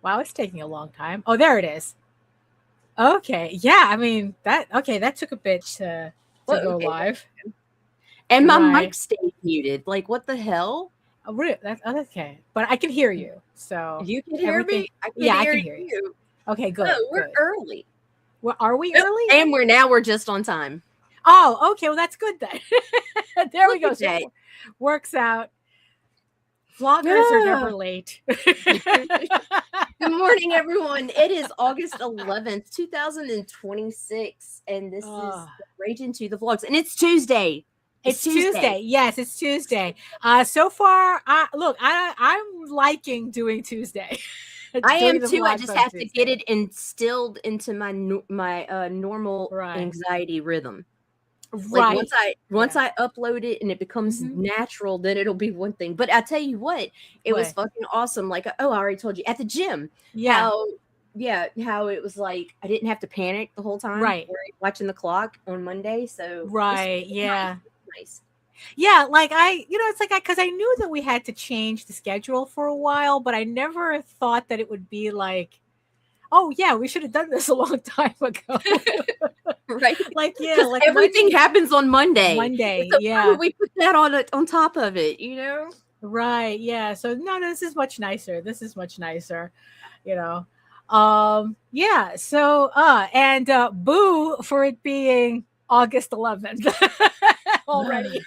Wow, it's taking a long time. Oh, there it is. Okay. Yeah, I mean that took a bit to Well, go okay. live. And my mic Right. stayed muted. Like, what the hell? Oh, that's okay. But I can hear you. So You can hear everything. me? I can Yeah, I hear can hear you. you. Okay, good, Oh, we're good. early. Well, are we Nope. early? And we're just on time. Oh, okay. Well, that's good then. There we Look go. at So that. works out. Vloggers are never late. Good morning, everyone. It is August 11th, 2026, and this is Ragin to the Vlogs, and it's Tuesday. It's Tuesday. Yes, it's Tuesday. So far, I'm liking doing Tuesday. I am Doing the too. I vlogs just on have to Tuesday. get it instilled into my normal Right. anxiety rhythm. Right. Like once I upload it and it becomes natural, then it'll be one thing. But I tell you what, it was fucking awesome. Like, I already told you at the gym. Yeah. How it was like I didn't have to panic the whole time. Right. Watching the clock on Monday. So right. Yeah. Nice. Yeah, like it's like because I knew that we had to change the schedule for a while, but I never thought that it would be like, oh yeah, we should have done this a long time ago. Right? Like like everything happens on Monday. Monday, so yeah. We put that on top of it, you know? Right, yeah. So no, this is much nicer. This is much nicer, you know. Yeah. So and boo for it being August 11th already.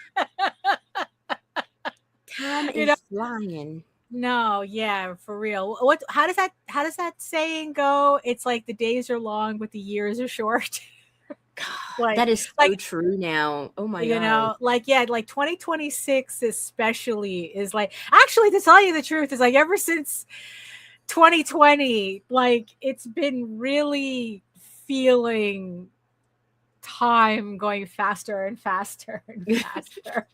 Time is flying. No, yeah, for real. How does that saying go? It's like the days are long, but the years are short. God, that is so true now. Oh my God. You know, like 2026 especially is like, actually, to tell you the truth, is like ever since 2020, like it's been really feeling time going faster and faster and faster.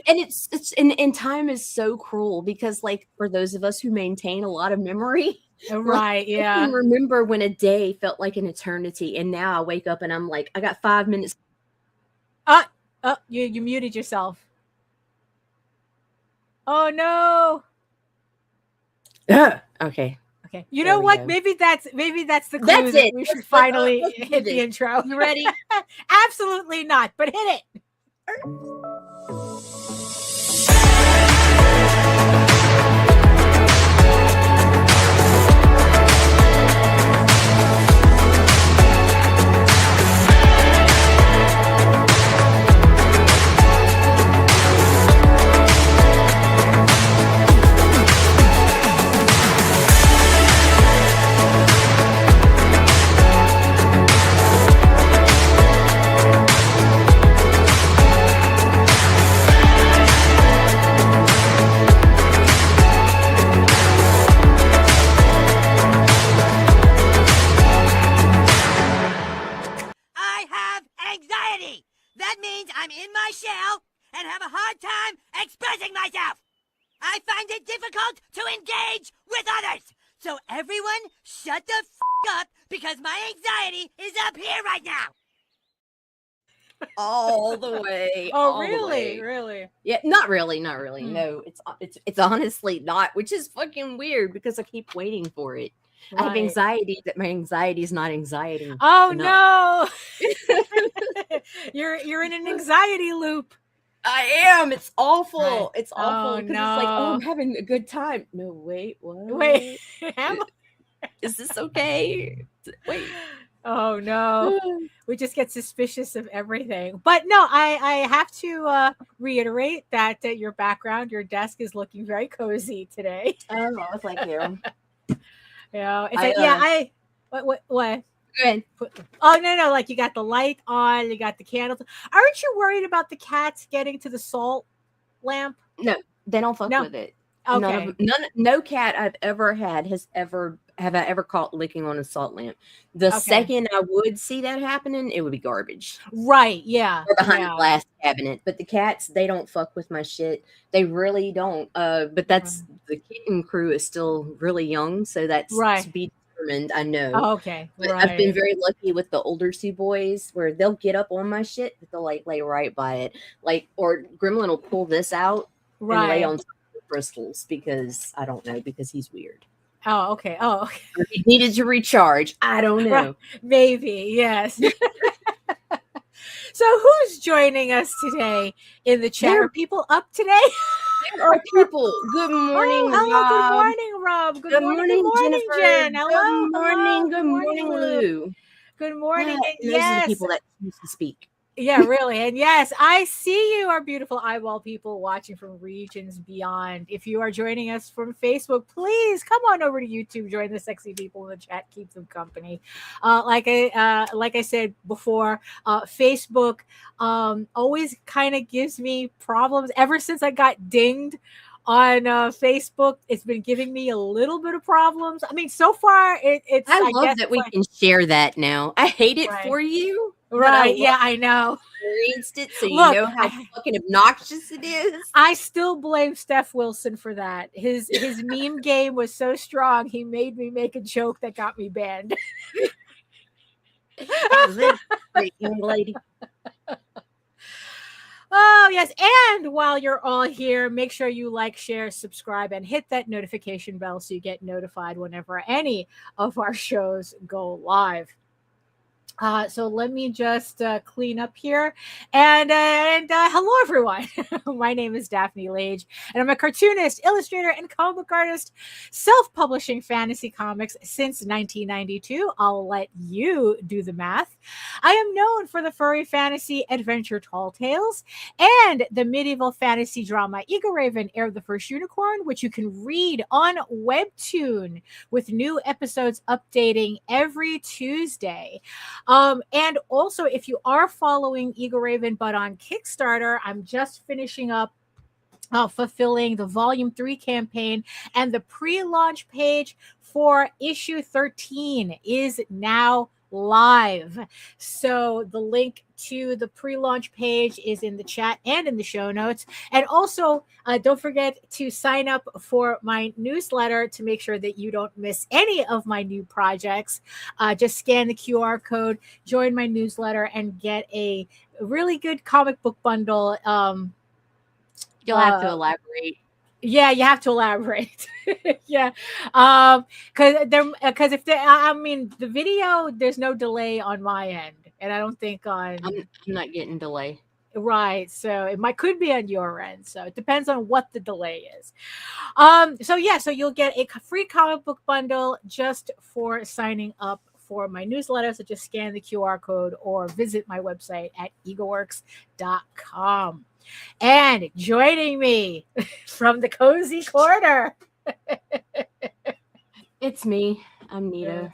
And time is so cruel because, like, for those of us who maintain a lot of memory, right? Yeah, I can remember when a day felt like an eternity, and now I wake up and I'm like, I got 5 minutes. You muted yourself. Oh no. Okay. You know what? Go. Maybe that's the clue. That's it. We should finally hit the intro. You ready? Absolutely not, but hit it. All the way. Oh, really? Really? Yeah, not really. No, it's honestly not, which is fucking weird because I keep waiting for it. Right. I have anxiety that my anxiety is not anxiety. Oh enough. No. You're in an anxiety loop. I am. It's awful. Right. It's awful because no. It's like, oh, I'm having a good time. No, wait, what? Wait. Is this okay? Wait. Oh no. We just get suspicious of everything. But no, I have to reiterate that your background, your desk is looking very cozy today. Oh, thank you. Yeah, it's what? Go ahead. Oh no, like you got the light on, you got the candles. Aren't you worried about the cats getting to the salt lamp? No, they don't fuck with it. Okay. No cat I've ever had have I ever caught licking on a salt lamp. The second I would see that happening, it would be garbage. Right, yeah. Or behind a glass cabinet. But the cats, they don't fuck with my shit. They really don't. But that's the kitten crew is still really young, so that's to be determined, I know. Oh, okay. But I've been very lucky with the older two boys where they'll get up on my shit, but they'll like lay right by it. Like, or Gremlin will pull this out and lay on crystals because I don't know, because he's weird. Oh, okay. Oh, okay. Or he needed to recharge. I don't know. Right. Maybe, yes. So who's joining us today in the chat? Are people up today? There are people. Good morning, hello. Rob. Good morning, Rob. Good morning, Jennifer. Jen. Hello. Good morning. Hello. Good morning, Lou. Good morning. And those are the people that choose to speak. Yeah, really. And yes, I see you, our beautiful eyeball people watching from regions beyond. If you are joining us from Facebook, please come on over to YouTube. Join the sexy people in the chat. Keep them company. Like I said before, Facebook always kind of gives me problems. Ever since I got dinged on Facebook, it's been giving me a little bit of problems. I mean, so far it's. I love that we can share that now. I hate it for you. Right. Yeah, I know. Experienced it, so you know how fucking obnoxious it is. I still blame Steph Wilson for that. His meme game was so strong, he made me make a joke that got me banned. That was it, great young lady. Oh, yes. And while you're all here, make sure you like, share, subscribe, and hit that notification bell so you get notified whenever any of our shows go live. So let me just clean up here. And hello, everyone. My name is Daphne Lage, and I'm a cartoonist, illustrator, and comic book artist, self-publishing fantasy comics since 1992. I'll let you do the math. I am known for the furry fantasy adventure Tall Tales and the medieval fantasy drama Eagle Raven, Heir of the First Unicorn, which you can read on Webtoon with new episodes updating every Tuesday. And also, if you are following Eagle Raven, but on Kickstarter, I'm just finishing up fulfilling the Volume 3 campaign, and the pre-launch page for issue 13 is now live. So the link to the pre-launch page is in the chat and in the show notes. And also, don't forget to sign up for my newsletter to make sure that you don't miss any of my new projects. Just scan the QR code, join my newsletter, and get a really good comic book bundle. You'll have to elaborate. Yeah, you have to elaborate. Yeah. Because if I mean, the video, there's no delay on my end, and I don't think on. I'm not getting delay. Right. So it could be on your end. So it depends on what the delay is. So you'll get a free comic book bundle just for signing up for my newsletter. So just scan the QR code or visit my website at eagleworks.com. And joining me from the cozy corner. It's me. I'm Nita.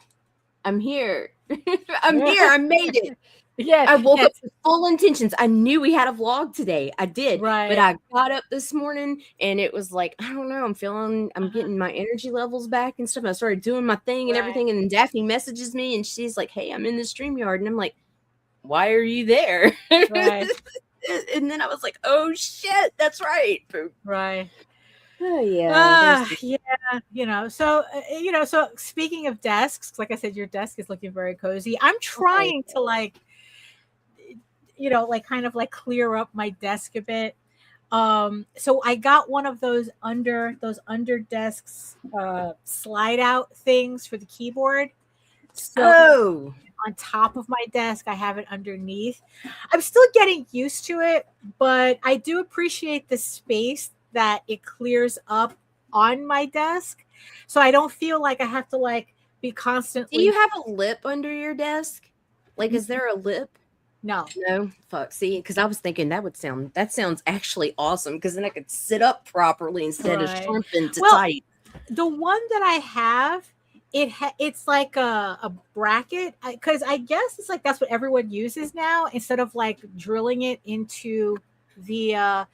I'm here. I'm here. I made it. Yeah, I woke up with full intentions. I knew we had a vlog today. I did. Right. But I got up this morning and it was like, I don't know, I'm getting my energy levels back and stuff. I started doing my thing and everything. And then Daphne messages me and she's like, hey, I'm in the Streamyard. And I'm like, why are you there? Right. And then I was like, oh shit, that's right. Right. Oh yeah. Yeah. So speaking of desks, like I said, your desk is looking very cozy. I'm trying to kind of clear up my desk a bit. So I got one of those under desks slide out things for the keyboard. So on top of my desk, I have it underneath. I'm still getting used to it, but I do appreciate the space that it clears up on my desk. So I don't feel like I have to be constantly. Do you have a lip under your desk? Is there a lip? No. Fuck. See, because I was thinking that sounds actually awesome, because then I could sit up properly instead of shrimping to tight. The one that I have, it's like a bracket, because I guess it's that's what everyone uses now, instead of drilling it into the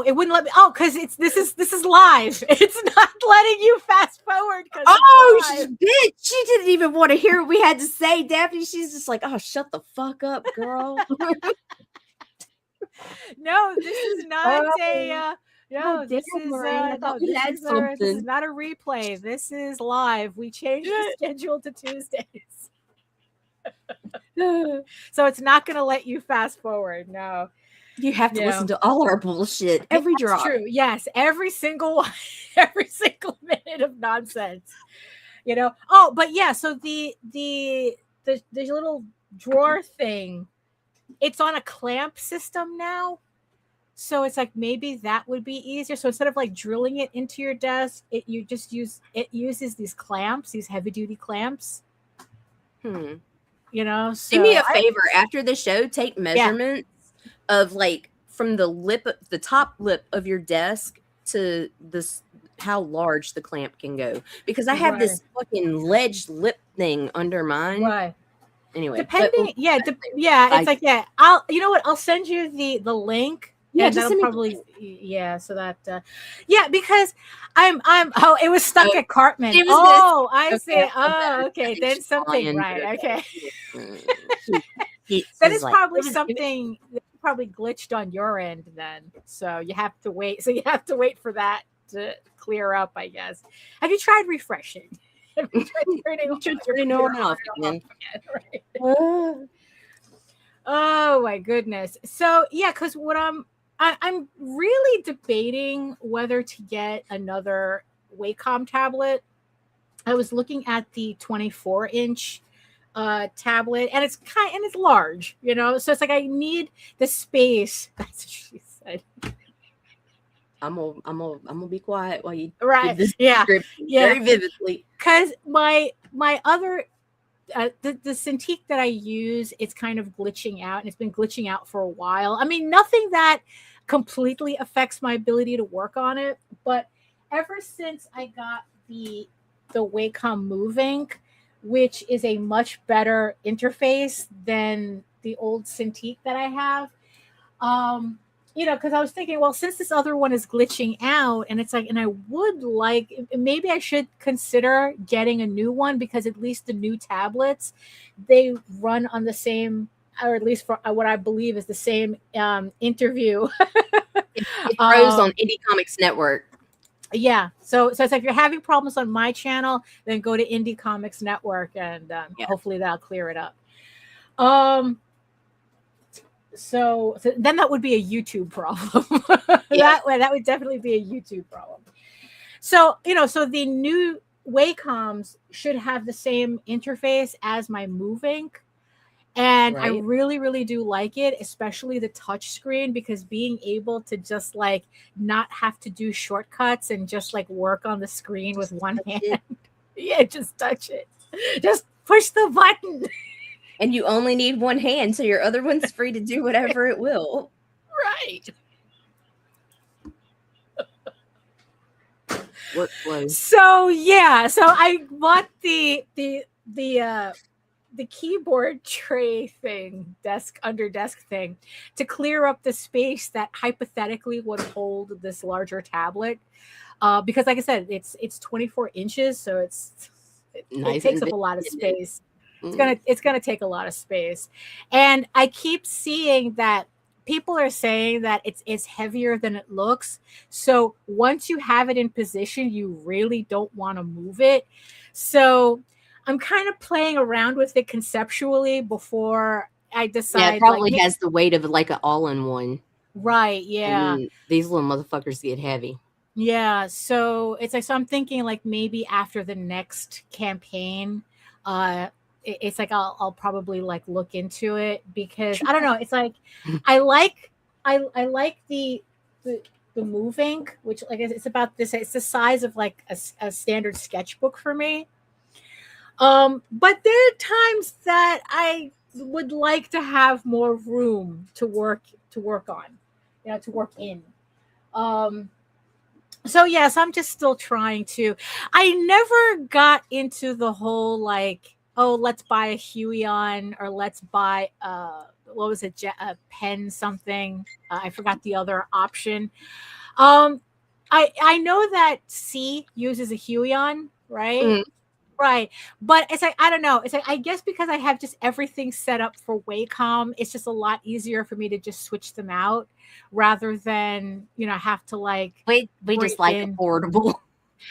it wouldn't let me. Oh, because this is live. It's not letting you fast forward. Bitch, she didn't even want to hear what we had to say, Daphne. She's just like, oh, shut the fuck up, girl. No, this is not this is not a replay. This is live. We changed the schedule to Tuesdays. So it's not going to let you fast forward. No. You have to listen to all our bullshit, every drop. True. Yes, every single one, every single minute of nonsense. Oh, but yeah. So the little drawer thing, it's on a clamp system now. So it's like maybe that would be easier. So instead of like drilling it into your desk, it uses these clamps, these heavy duty clamps. So do me a favor after the show, take measurements of like from the top lip of your desk to this, how large the clamp can go, because I have this fucking ledge lip thing under mine. Right. Anyway, depending, it's like I'll I'll send you the link. Yeah, just that'll probably so that because it was stuck at Cartman. I see. Oh, okay. Then something right. Okay. That is probably something that probably glitched on your end then. So you have to wait. So you have to wait for that to clear up, I guess. Have you tried refreshing? Have you tried turning off again? Right. Oh my goodness. So because what I'm really debating whether to get another Wacom tablet. I was looking at the 24-inch tablet, and it's large, so it's like I need the space. That's what she said. I'm gonna be quiet while you right. This very vividly, because my other. The Cintiq that I use, it's kind of glitching out, and it's been glitching out for a while. I mean, nothing that completely affects my ability to work on it, but ever since I got the Wacom Move Ink, which is a much better interface than the old Cintiq that I have, because I was thinking, well, since this other one is glitching out, and it's like, and I would like, maybe I should consider getting a new one, because at least the new tablets, they run on the same, or at least for what I believe is the same interview. It grows on Indie Comics Network. Yeah, so it's like if you're having problems on my channel, then go to Indie Comics Network, and hopefully that'll clear it up. So then that would be a YouTube problem. That would definitely be a YouTube problem. So so the new Wacoms should have the same interface as my Move Ink. And I really, really do like it, especially the touch screen, because being able to just like not have to do shortcuts and just like work on the screen with one hand. Just touch it. Just push the button. And you only need one hand, so your other one's free to do whatever it will. Right. Workflow. So I bought the keyboard tray thing, under desk thing, to clear up the space that hypothetically would hold this larger tablet. Because like I said, it's 24 inches, so it takes up a lot of space. It's gonna take a lot of space, and I keep seeing that people are saying that it's heavier than it looks. So once you have it in position, you really don't want to move it. So I'm kind of playing around with it conceptually before I decide. Yeah, it probably has the weight of like an all-in-one. Right. Yeah. These little motherfuckers get heavy. Yeah. So it's like, so I'm thinking like maybe after the next campaign, it's like I'll probably like look into it, because I don't know. It's like I like the Move Ink, which like it's about this. It's the size of like a standard sketchbook for me. But there are times that I would like to have more room to work on, to work in. So I'm just still trying to. I never got into the whole like, oh, let's buy a Huion, or let's buy what was it, a pen something. I forgot the other option. I know that C uses a Huion, right? Mm. Right. But it's like, I don't know. It's like, I guess because I have just everything set up for Wacom, it's just a lot easier for me to just switch them out rather than, have to like. We just like affordable.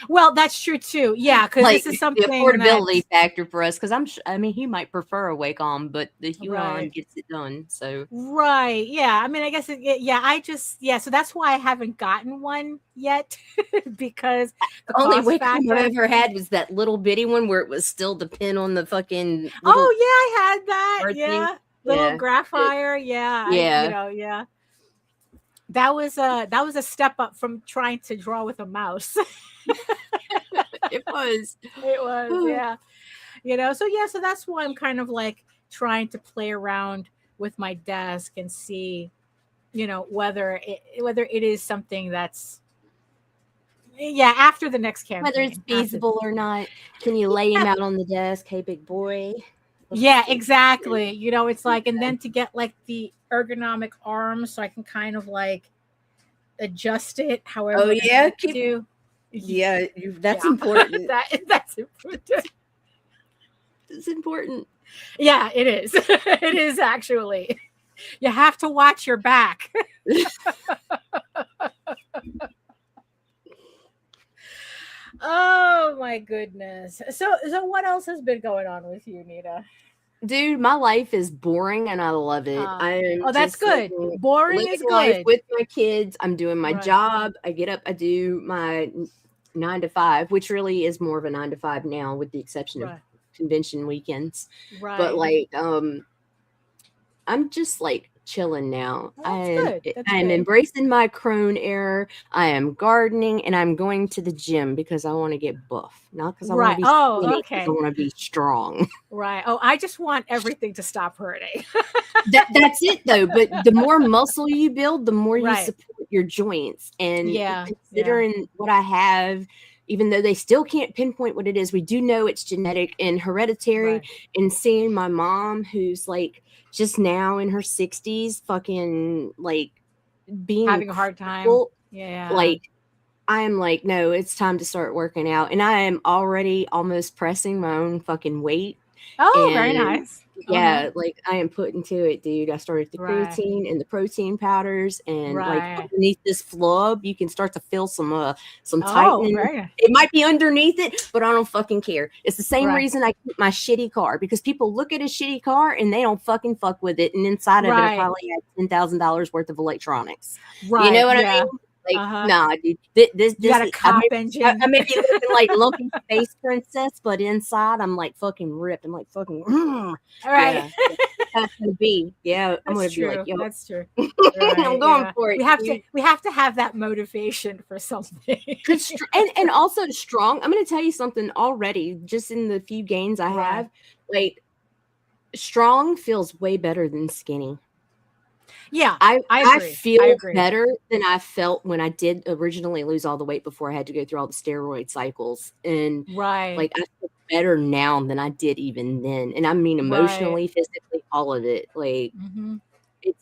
Well, that's true too. Yeah, because Like this is the something affordability factor for us, because I mean, he might prefer a Wacom, but the Huron right. gets it done. So Right. Yeah. I mean, I guess, so that's why I haven't gotten one yet because the only cost Wacom factor. I've ever had was that little bitty one where it was still the pin on the fucking little Oh, yeah, I had that. card thing. Yeah. Little Yeah. Graphier. Yeah. Yeah. Yeah. That was a step up from trying to draw with a mouse. It was. It was, yeah. So that's why I'm kind of like trying to play around with my desk and see, whether it is something that's, after the next campaign. Whether it's feasible or not. Can you lay him out on the desk? Hey, big boy. Yeah, exactly. It's like, and then to get like the ergonomic arms so I can kind of like adjust it however. Oh, yeah. Yeah, that's important. That's important. It's important. Yeah, it is. It is actually. You have to watch your back. Oh my goodness. So what else has been going on with you, Nita? Dude, my life is boring and I love it. That's good. Boring is good. With my kids, I'm doing my job. I get up, I do my 9 to 5, which really is more of a 9 to 5 now, with the exception of convention weekends. Right. But like, I'm just like chilling now. That's I'm embracing my crone era. I am gardening and I'm going to the gym because I want to get buff, not because I want to be skinny, okay. I want to be strong. Right. Oh, I just want everything to stop hurting. That's it though. But the more muscle you build, the more you support your joints. And considering what I have, even though they still can't pinpoint what it is, we do know it's genetic and hereditary. Right. And seeing my mom, who's like just now in her 60s, fucking like being having a hard time. Yeah. Like, I am like, no, it's time to start working out. And I am already almost pressing my own fucking weight. Oh, very nice. Yeah, like I am putting to it, dude. I started the creatine and the protein powders, and like underneath this flub, you can start to feel some tightening. It might be underneath it, but I don't fucking care. It's the same reason I keep my shitty car, because people look at a shitty car and they don't fucking fuck with it, and inside of it, I probably had $10,000 worth of electronics. Right. You know what I mean? Like, nah, dude. This got a cop engine. I may be looking like lumpy space princess, but inside I'm like fucking ripped. I'm like fucking. Right. Yeah, that's gonna be. Yeah, I'm gonna be like, yo, that's true. I'm going for it. We have to have that motivation for something. and also strong. I'm gonna tell you something already. Just in the few gains I have, like, strong feels way better than skinny. Yeah, I feel better than I felt when I did originally lose all the weight before I had to go through all the steroid cycles. And like, I feel better now than I did even then. And I mean, emotionally, physically, all of it. Like,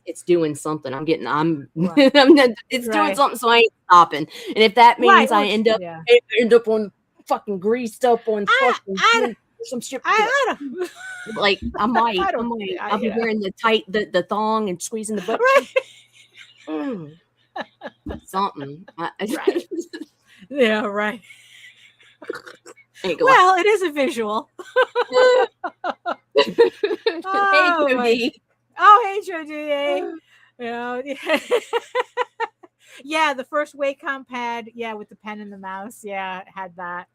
it's doing something. It's doing something, so I ain't stopping. And if that means I end up on fucking greased up on fucking some shit. Like, I might. I'll be wearing the thong and squeezing the butt. Something. Yeah, right. Well, it is a visual. Hey, Jody. Oh, hey, Jody. Yeah, the first Wacom pad, with the pen and the mouse, had that.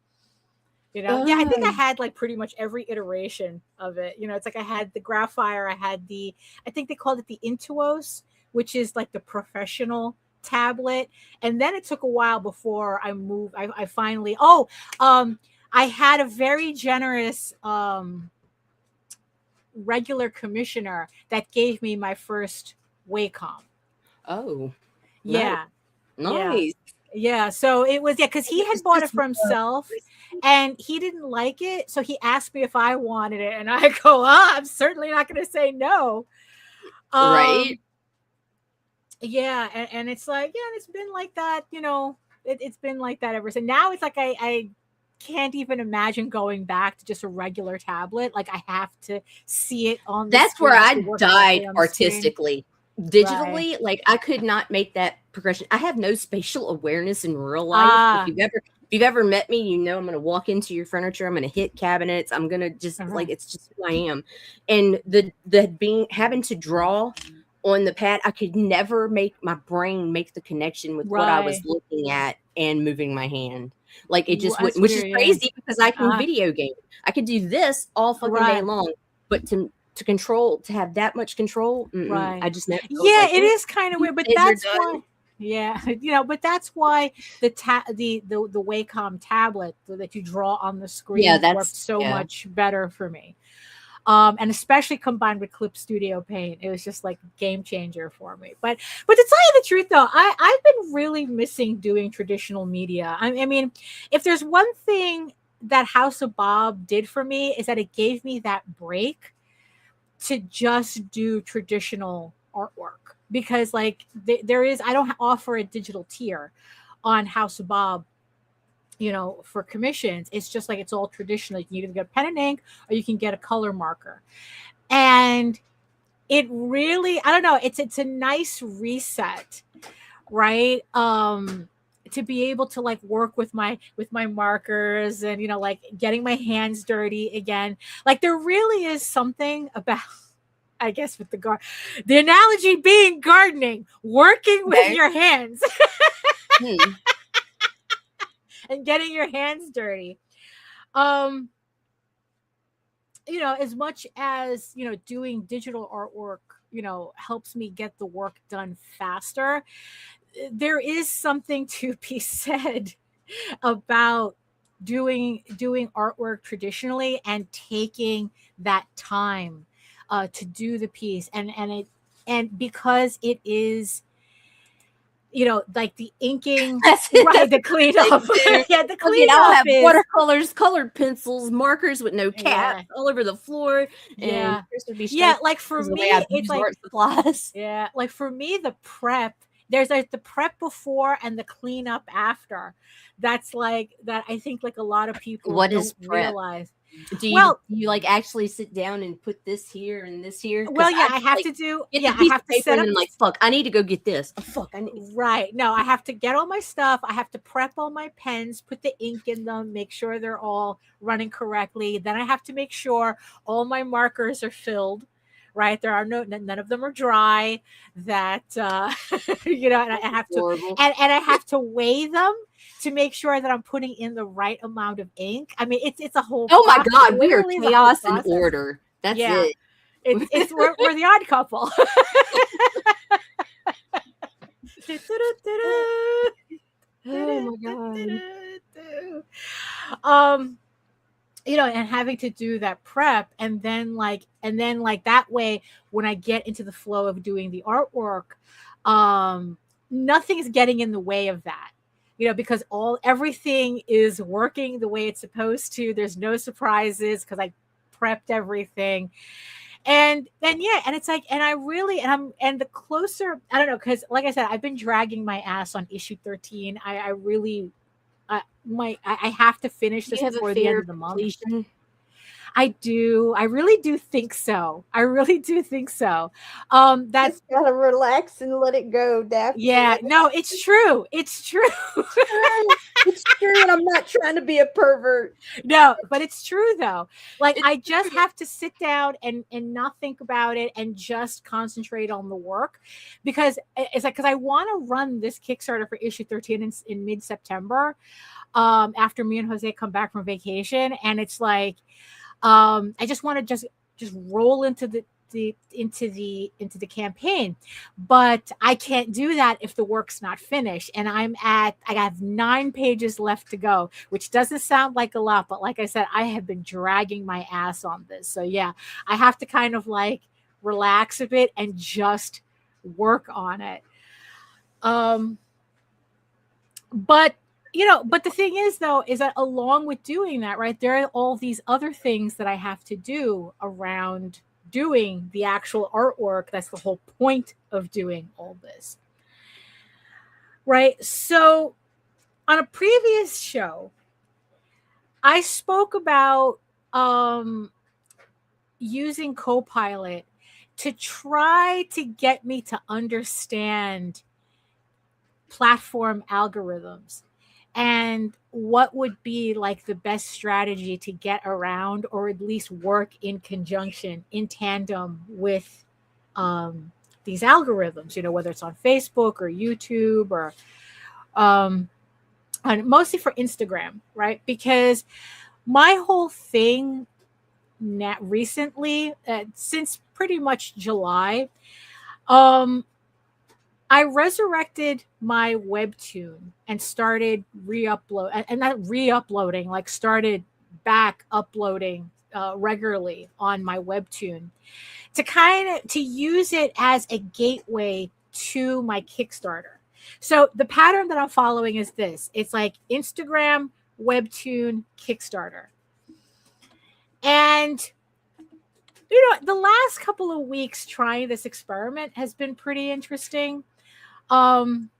I think I had like pretty much every iteration of it. It's like I had the Graphier, I had I think they called it the Intuos, which is like the professional tablet. And then it took a while before I moved. I finally, I had a very generous regular commissioner that gave me my first Wacom. Oh, yeah. Nice. Yeah. So it was, because he had bought it for himself. And he didn't like it, so he asked me if I wanted it, and I go, I'm certainly not going to say no. Right? Yeah, and it's like, it's been like that, it's been like that ever since. Now it's like I can't even imagine going back to just a regular tablet. Like, I have to see it on the That's screen. where I died artistically. Digitally, like, I could not make that progression. I have no spatial awareness in real life. If you've ever met me, you know I'm gonna walk into your furniture, I'm gonna hit cabinets, I'm gonna just like it's just who I am. And the being having to draw on the pad, I could never make my brain make the connection with what I was looking at and moving my hand. Like it just wouldn't, which is crazy because I can video game. I could do this all fucking day long, but to control, to have that much control, I just never. Yeah, it is kind of weird, but that's why. Yeah, but that's why the Wacom tablet that you draw on the screen worked so much better for me. And especially combined with Clip Studio Paint, it was just like a game changer for me. But to tell you the truth, though, I've been really missing doing traditional media. I mean, if there's one thing that House of Bob did for me is that it gave me that break to just do traditional artwork, because like there is, I don't offer a digital tier on House of Bob, for commissions. It's just like, it's all traditional. You can either get pen and ink or you can get a color marker. And it really, I don't know, it's a nice reset, right? To be able to like work with my markers and like getting my hands dirty again. Like there really is something about, I guess, with the analogy being gardening, working with your hands and getting your hands dirty. As much as doing digital artwork helps me get the work done faster, there is something to be said about doing artwork traditionally and taking that time to do the piece, and because it is like the inking, right? The cleanup, the cleanup. I'll have watercolors, colored pencils, markers with no caps all over the floor. And like for me, it's like art supplies. Yeah, like for me, the prep. There's like the prep before and the cleanup after. That's like that. I think like a lot of people don't realize. Do you like actually sit down and put this here and this here? Well, yeah, I have to do. Yeah, I have to set up. And like, fuck, I need to go get this. Oh, fuck, I need. Right. No, I have to get all my stuff. I have to prep all my pens, put the ink in them, make sure they're all running correctly. Then I have to make sure all my markers are filled. Right, there are none of them are dry. That and I have to, and I have to weigh them to make sure that I'm putting in the right amount of ink. I mean, it's a whole. Oh my God, we are chaos and order. That's it. It's we're the odd couple. Oh my God. And having to do that prep, and then like that way, when I get into the flow of doing the artwork, nothing's getting in the way of that, because everything is working the way it's supposed to. There's no surprises because I prepped everything. And it's like, and the closer, I don't know, because like I said, I've been dragging my ass on issue 13. I really, I have to finish this before the end of the month. Completion? I do. I really do think so. That's just gotta relax and let it go, Daphne. Yeah, no, it's true. It's true. It's true, and I'm not trying to be a pervert. No, but it's true though. Like I just have to sit down and not think about it and just concentrate on the work, because it's like, because I want to run this Kickstarter for issue 13 in mid-September, after me and Jose come back from vacation, and it's like, I just want to just roll into the campaign, but I can't do that if the work's not finished. And I have 9 pages left to go, which doesn't sound like a lot, but like I said, I have been dragging my ass on this. So yeah, I have to kind of like relax a bit and just work on it. But the thing is, though, is that along with doing that, right, there are all these other things that I have to do around doing the actual artwork. That's the whole point of doing all this. Right. So on a previous show, I spoke about using COPILOT to try to get me to understand platform algorithms and what would be like the best strategy to get around or at least work in conjunction, in tandem with these algorithms, whether it's on Facebook or YouTube or and mostly for Instagram, right? Because my whole thing recently, since pretty much July, um, I resurrected my webtoon and started re-upload and not re-uploading, like started back uploading regularly on my webtoon to use it as a gateway to my Kickstarter. So the pattern that I'm following is this. It's like Instagram, webtoon, Kickstarter. And the last couple of weeks trying this experiment has been pretty interesting. And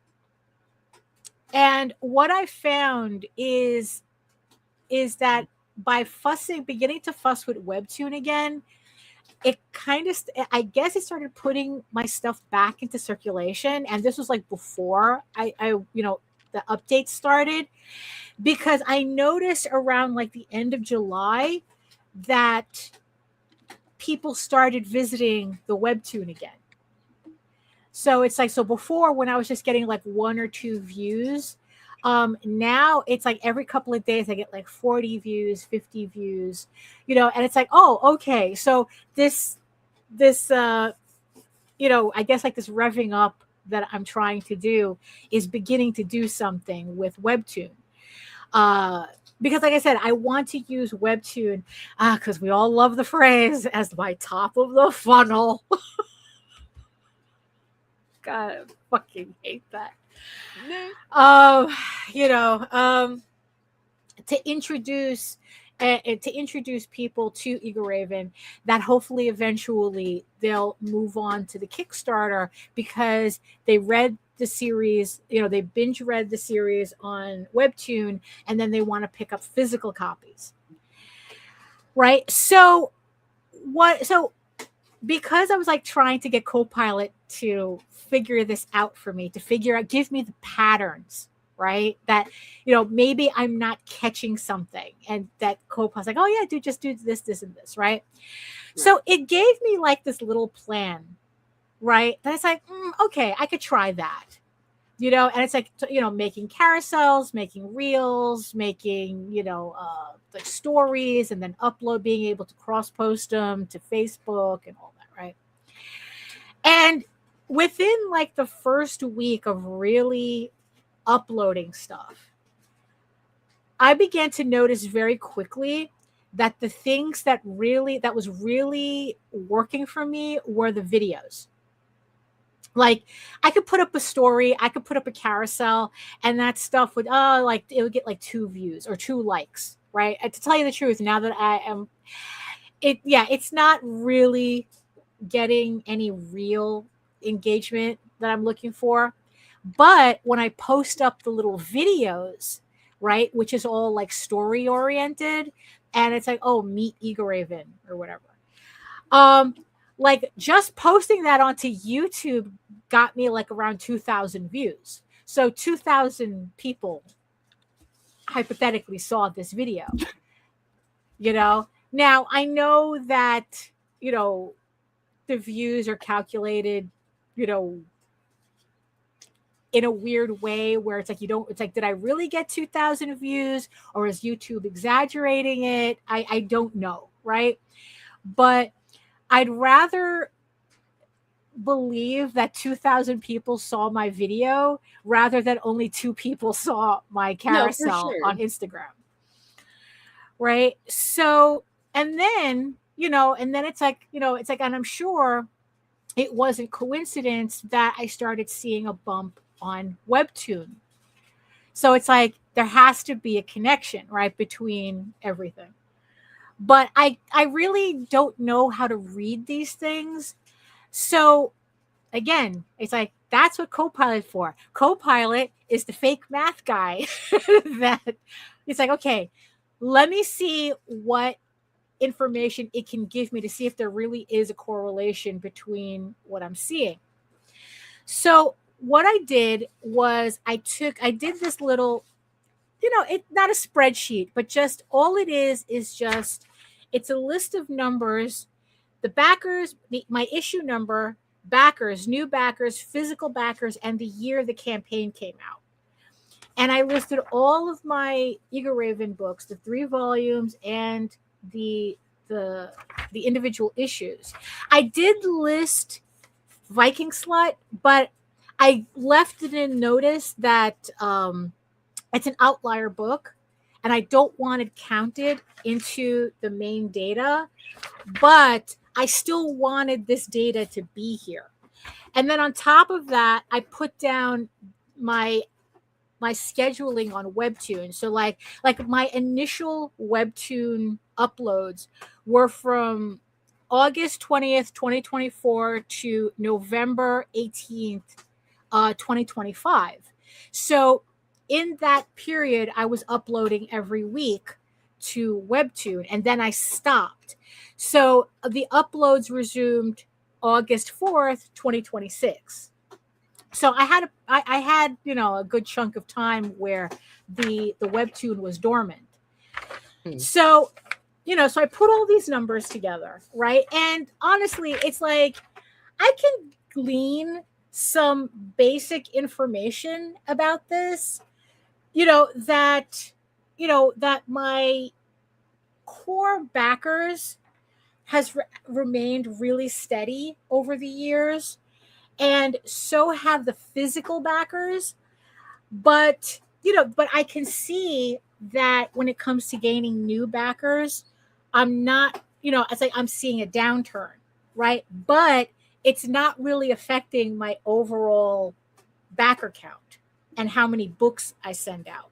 what I found is that by beginning to fuss with webtoon again, it kind of, I guess it started putting my stuff back into circulation. And this was like before I the update started, because I noticed around like the end of July that people started visiting the webtoon again. So it's like, so before when I was just getting like 1 or 2 views, now it's like every couple of days I get like 40 views, 50 views, and it's like, oh, okay. So this, I guess like this revving up that I'm trying to do is beginning to do something with webtoon. Because like I said, I want to use webtoon because we all love the phrase as my top of the funnel. God, I fucking hate that. To introduce people to Eagle Raven, that hopefully eventually they'll move on to the Kickstarter because they read the series, they binge read the series on webtoon, and then they want to pick up physical copies, right? So because I was like trying to get COPILOT to figure this out for me, give me the patterns, right? That, maybe I'm not catching something, and that COPILOT's like, oh yeah, dude, just do this, this, and this, right? So it gave me like this little plan, right? That it's like, okay, I could try that, and it's like, making carousels, making reels, making, like stories, and then being able to cross post them to Facebook and all that, right? And within like the first week of really uploading stuff, I began to notice very quickly that the things that was really working for me were the videos. Like I could put up a story, I could put up a carousel, and that stuff would it would get like 2 views or 2 likes, right? And to tell you the truth, now that it's not really getting any real engagement that I'm looking for. But when I post up the little videos, right, which is all like story oriented, and it's like, oh, meet Eagle Raven or whatever. Like just posting that onto YouTube got me like around 2,000 views. So 2,000 people hypothetically saw this video. Now I know that, the views are calculated, in a weird way where it's like it's like, did I really get 2,000 views, or is YouTube exaggerating it? I don't know, right? But I'd rather believe that 2,000 people saw my video rather than only 2 people saw my carousel on Instagram. Right? So, and then it's like, and I'm sure it wasn't coincidence that I started seeing a bump on webtoon. So it's like there has to be a connection, right, between everything. But I really don't know how to read these things. So again, it's like that's what COPILOT for. COPILOT is the fake math guy that it's like, okay, let me see what information it can give me to see if there really is a correlation between what I'm seeing. So what I did was I did this little it's not a spreadsheet, but just all it is just, it's a list of numbers, the backers, my issue number, backers, new backers, physical backers, and the year the campaign came out. And I listed all of my Eager Raven books, the 3 volumes and the individual issues. I did list Viking Slut, but I left it in notice that it's an outlier book, and I don't want it counted into the main data, but I still wanted this data to be here. And then on top of that, I put down my scheduling on Webtoon. So like my initial Webtoon uploads were from August 20th, 2024 to November 18th, 2025. So in that period, I was uploading every week to Webtoon, and then I stopped. So the uploads resumed August 4th, 2026. So I had a good chunk of time where the Webtoon was dormant. So, so I put all these numbers together, right? And honestly, it's like I can glean some basic information about this, that my core backers has remained really steady over the years, and so have the physical backers. But I can see that when it comes to gaining new backers, I'm not, it's like I'm seeing a downturn, right? But it's not really affecting my overall backer count and how many books I send out,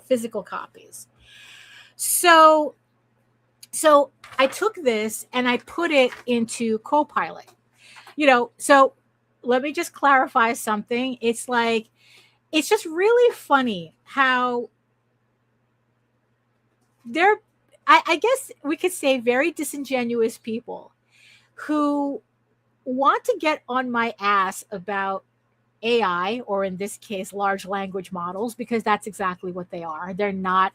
physical copies. So I took this and I put it into COPILOT. So let me just clarify something. It's like, it's just really funny how I guess we could say very disingenuous people who want to get on my ass about AI, or in this case, large language models, because that's exactly what they are. They're not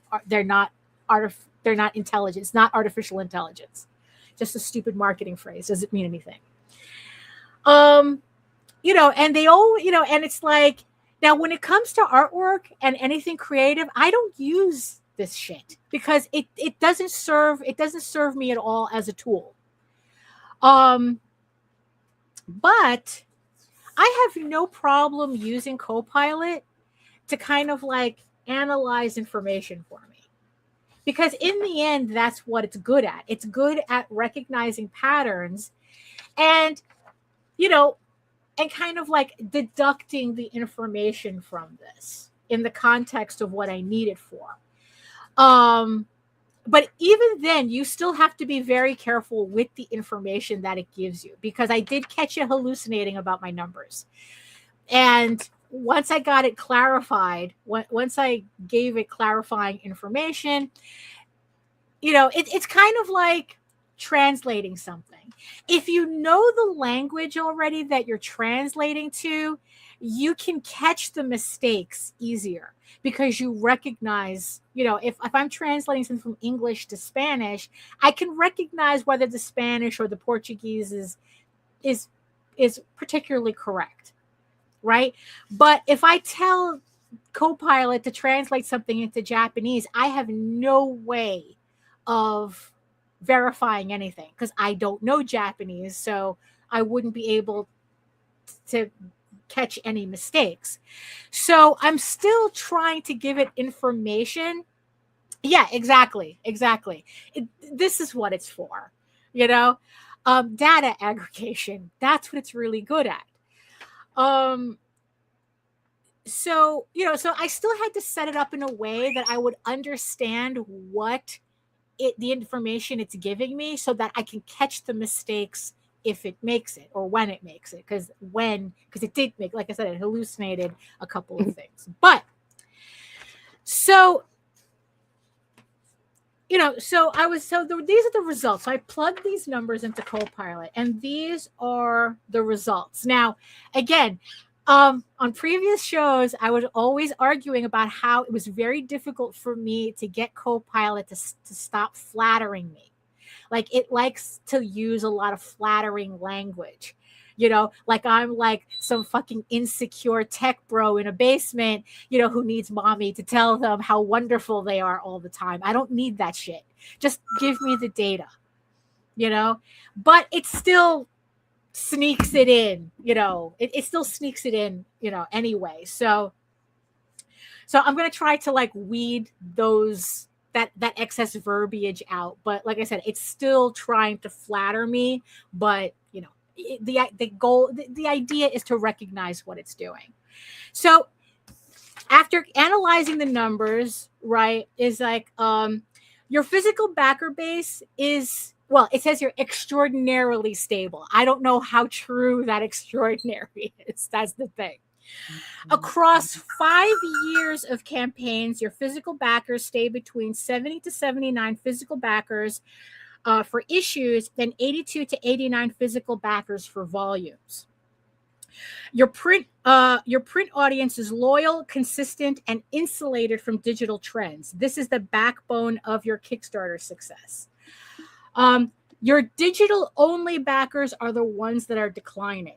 intelligence. It's not artificial intelligence. Just a stupid marketing phrase. Doesn't mean anything. And they all, and it's like, now when it comes to artwork and anything creative, I don't use this shit because it doesn't serve me at all as a tool. But I have no problem using COPILOT to kind of like analyze information for me. Because in the end, that's what it's good at. It's good at recognizing patterns and, and kind of like deducting the information from this in the context of what I need it for. But even then, you still have to be very careful with the information that it gives you, because I did catch you hallucinating about my numbers. And once I got it clarified, once I gave it clarifying information, it's kind of like translating something. If you know the language already that you're translating to, you can catch the mistakes easier because you recognize, if I'm translating something from English to Spanish, I can recognize whether the Spanish or the Portuguese is particularly correct, right? But if I tell COPILOT to translate something into Japanese, I have no way of verifying anything because I don't know Japanese, so I wouldn't be able to catch any mistakes. So I'm still trying to give it information. Yeah, exactly. This is what it's for, data aggregation. That's what it's really good at. So I still had to set it up in a way that I would understand what the information it's giving me, so that I can catch the mistakes if it makes it or when it makes it. Because it did make, like I said, it hallucinated a couple of things. But so these are the results. So I plugged these numbers into COPILOT, and these are the results. Now, again, On previous shows, I was always arguing about how it was very difficult for me to get Copilot to stop flattering me. Like, it likes to use a lot of flattering language. Like I'm like some fucking insecure tech bro in a basement, who needs mommy to tell them how wonderful they are all the time. I don't need that shit. Just give me the data, but it still sneaks it in, it still sneaks it in, anyway. So I'm going to try to like weed that excess verbiage out. But like I said, it's still trying to flatter me, but the idea is to recognize what it's doing. So after analyzing the numbers, right, is like your physical backer base is, well, it says you're extraordinarily stable. I don't know how true that extraordinary is. That's the thing. Across 5 years of campaigns, your physical backers stay between 70 to 79 physical backers for issues, and 82 to 89 physical backers for volumes. Your print audience is loyal, consistent, and insulated from digital trends. This is the backbone of your Kickstarter success. Your digital only backers are the ones that are declining.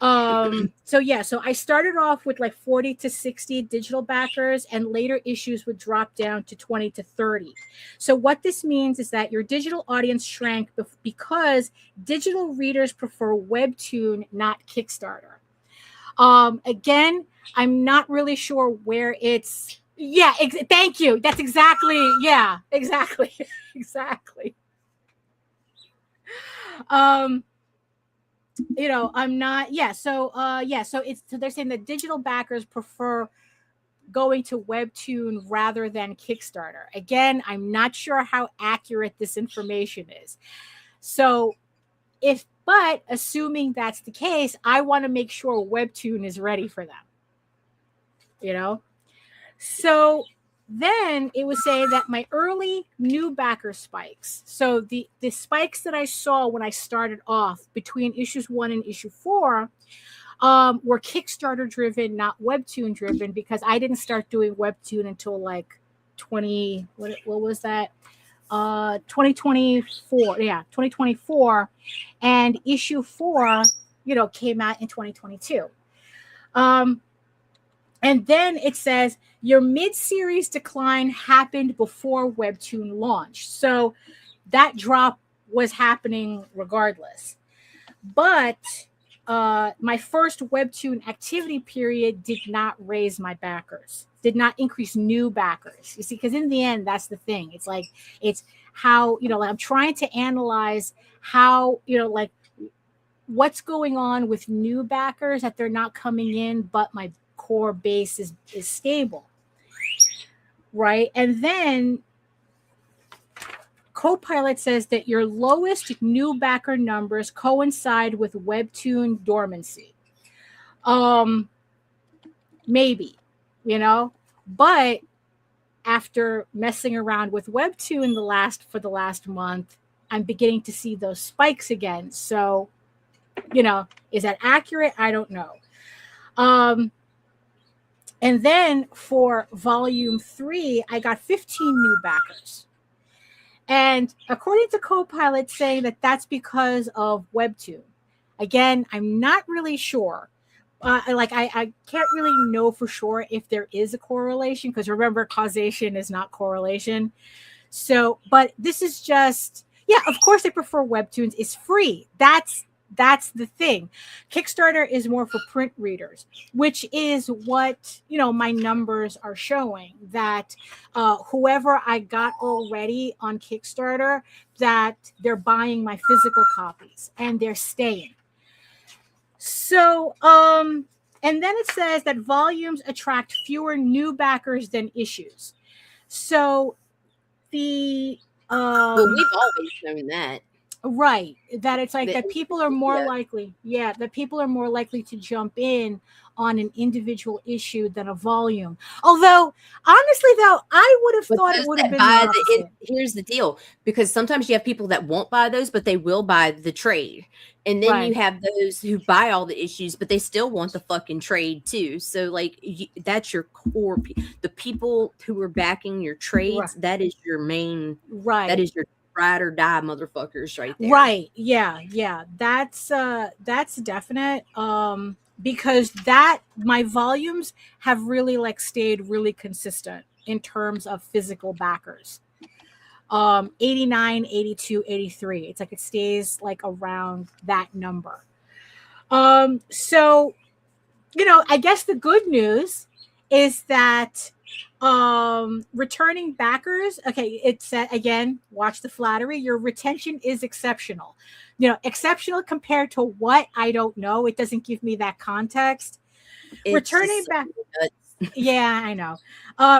So I started off with like 40 to 60 digital backers, and later issues would drop down to 20 to 30. So what this means is that your digital audience shrank because digital readers prefer Webtoon, not Kickstarter. Again, I'm not really sure where it's. Yeah, thank you. That's exactly. Yeah, exactly. Exactly. I'm not. So they're saying that digital backers prefer going to Webtoon rather than Kickstarter. Again, I'm not sure how accurate this information is. So but assuming that's the case, I want to make sure Webtoon is ready for them. So then it was saying that my early new backer spikes, so the spikes that I saw when I started off between issues 1 and issue 4, were Kickstarter driven, not Webtoon driven, because I didn't start doing Webtoon until like 2024. Yeah, 2024, and issue 4, came out in 2022. And then it says your mid-series decline happened before Webtoon launched. So that drop was happening regardless. But my first Webtoon activity period did not raise my backers, did not increase new backers. You see, because in the end, that's the thing. It's like, it's how, I'm trying to analyze how, what's going on with new backers, that they're not coming in, but my core base is stable, right? And then Copilot says that your lowest new backer numbers coincide with Webtoon dormancy. Maybe, but after messing around with Webtoon for the last month, I'm beginning to see those spikes again. So, is that accurate? I don't know. And then for volume 3, I got 15 new backers. And according to Copilot, saying that that's because of Webtoon. Again, I'm not really sure. I can't really know for sure if there is a correlation, because remember, causation is not correlation. So, but this is just, of course they prefer Webtoons. It's free. That's the thing. Kickstarter is more for print readers, which is what, my numbers are showing, that whoever I got already on Kickstarter, that they're buying my physical copies and they're staying. So, and then it says that volumes attract fewer new backers than issues. So well, we've always known that. Right. That it's like The that people are more yeah. likely, that people are more likely to jump in on an individual issue than a volume. Although, honestly, though, I would have But thought it those would have that been the buy opposite. here's the deal, because sometimes you have people that won't buy those, but they will buy the trade. And then you Right. have those who buy all the issues, but they still want the fucking trade too. So like that's your core the people who are backing your Right. trades, that is your main that Right. is your ride or die motherfuckers right there. Right. Yeah. That's definite. Because that my volumes have really like stayed really consistent in terms of physical backers. 89, 82, 83. It's like it stays like around that number. So I guess the good news is that returning backers, okay, it's again, watch the flattery, your retention is exceptional. Exceptional compared to what, I don't know, it doesn't give me that context. It's Returning just back, nuts. yeah, I know.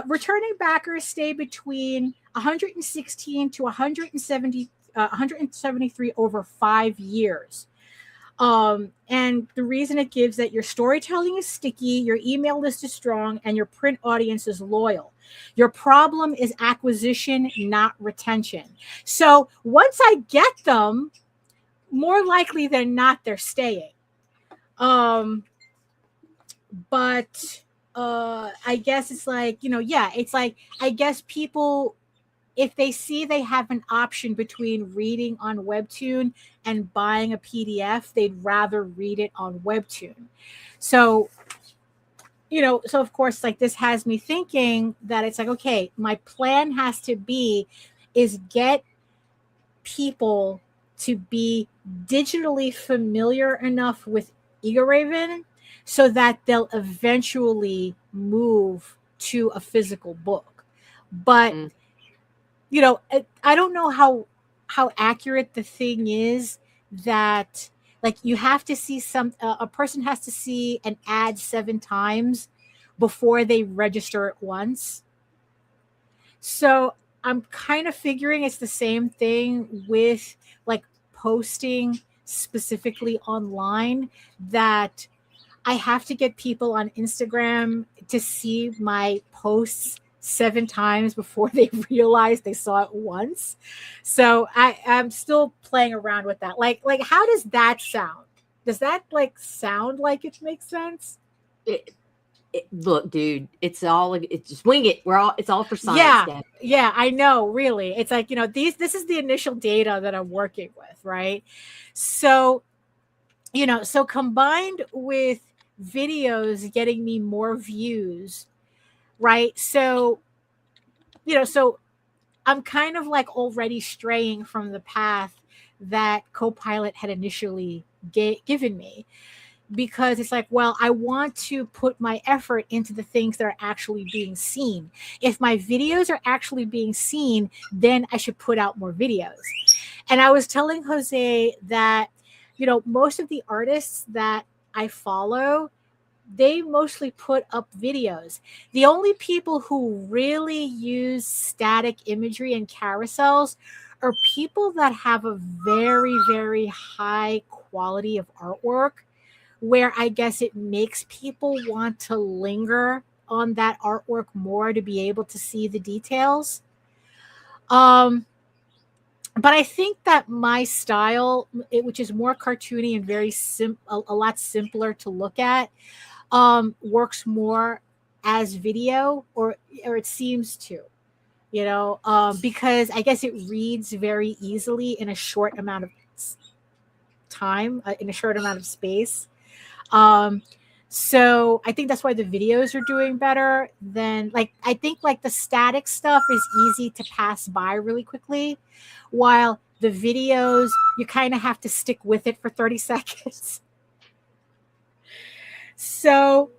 Returning backers stay between 116 to 173 over 5 years. And the reason it gives that your storytelling is sticky, your email list is strong, and your print audience is loyal. Your problem is acquisition, not retention. So once I get them, more likely than not, they're staying. But I guess it's like, it's like, I guess people, if they see they have an option between reading on Webtoon and buying a PDF, they'd rather read it on Webtoon. So, so of course, like this has me thinking that it's like, okay, my plan has to be is get people to be digitally familiar enough with Ego Raven so that they'll eventually move to a physical book. But I don't know how accurate the thing is that like you have to see a person has to see an ad 7 times before they register it once. So I'm kind of figuring it's the same thing with like posting specifically online, that I have to get people on Instagram to see my posts 7 times before they realize they saw it once. So I'm still playing around with that. Like how does that sound? Does that like sound like it makes sense? Look, dude, it's just wing it. It's all for science. Dad. Yeah, I know. Really, it's like this is the initial data that I'm working with, right? So, so combined with videos getting me more views, right? So, so I'm kind of like already straying from the path that COPILOT had initially given me. Because it's like, well, I want to put my effort into the things that are actually being seen. If my videos are actually being seen, then I should put out more videos. And I was telling Jose that, most of the artists that I follow, they mostly put up videos. The only people who really use static imagery and carousels are people that have a very, very high quality of artwork, where I guess it makes people want to linger on that artwork more to be able to see the details. But I think that my style, which is more cartoony and very a lot simpler to look at, works more as video, or it seems to, because I guess it reads very easily in a short amount of time, in a short amount of space. So I think that's why the videos are doing better than I think the static stuff is easy to pass by really quickly, while the videos, you kind of have to stick with it for 30 seconds. So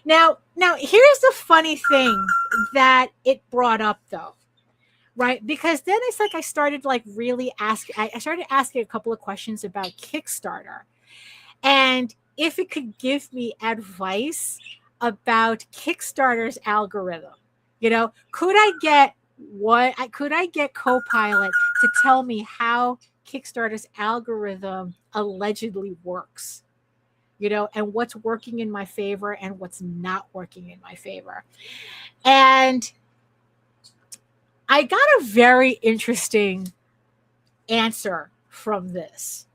now here's the funny thing that it brought up though, right? Because then it's like I started really asking, I started asking a couple of questions about Kickstarter, and if it could give me advice about Kickstarter's algorithm. Could I get COPILOT to tell me how Kickstarter's algorithm allegedly works, and what's working in my favor and what's not working in my favor. And I got a very interesting answer from this.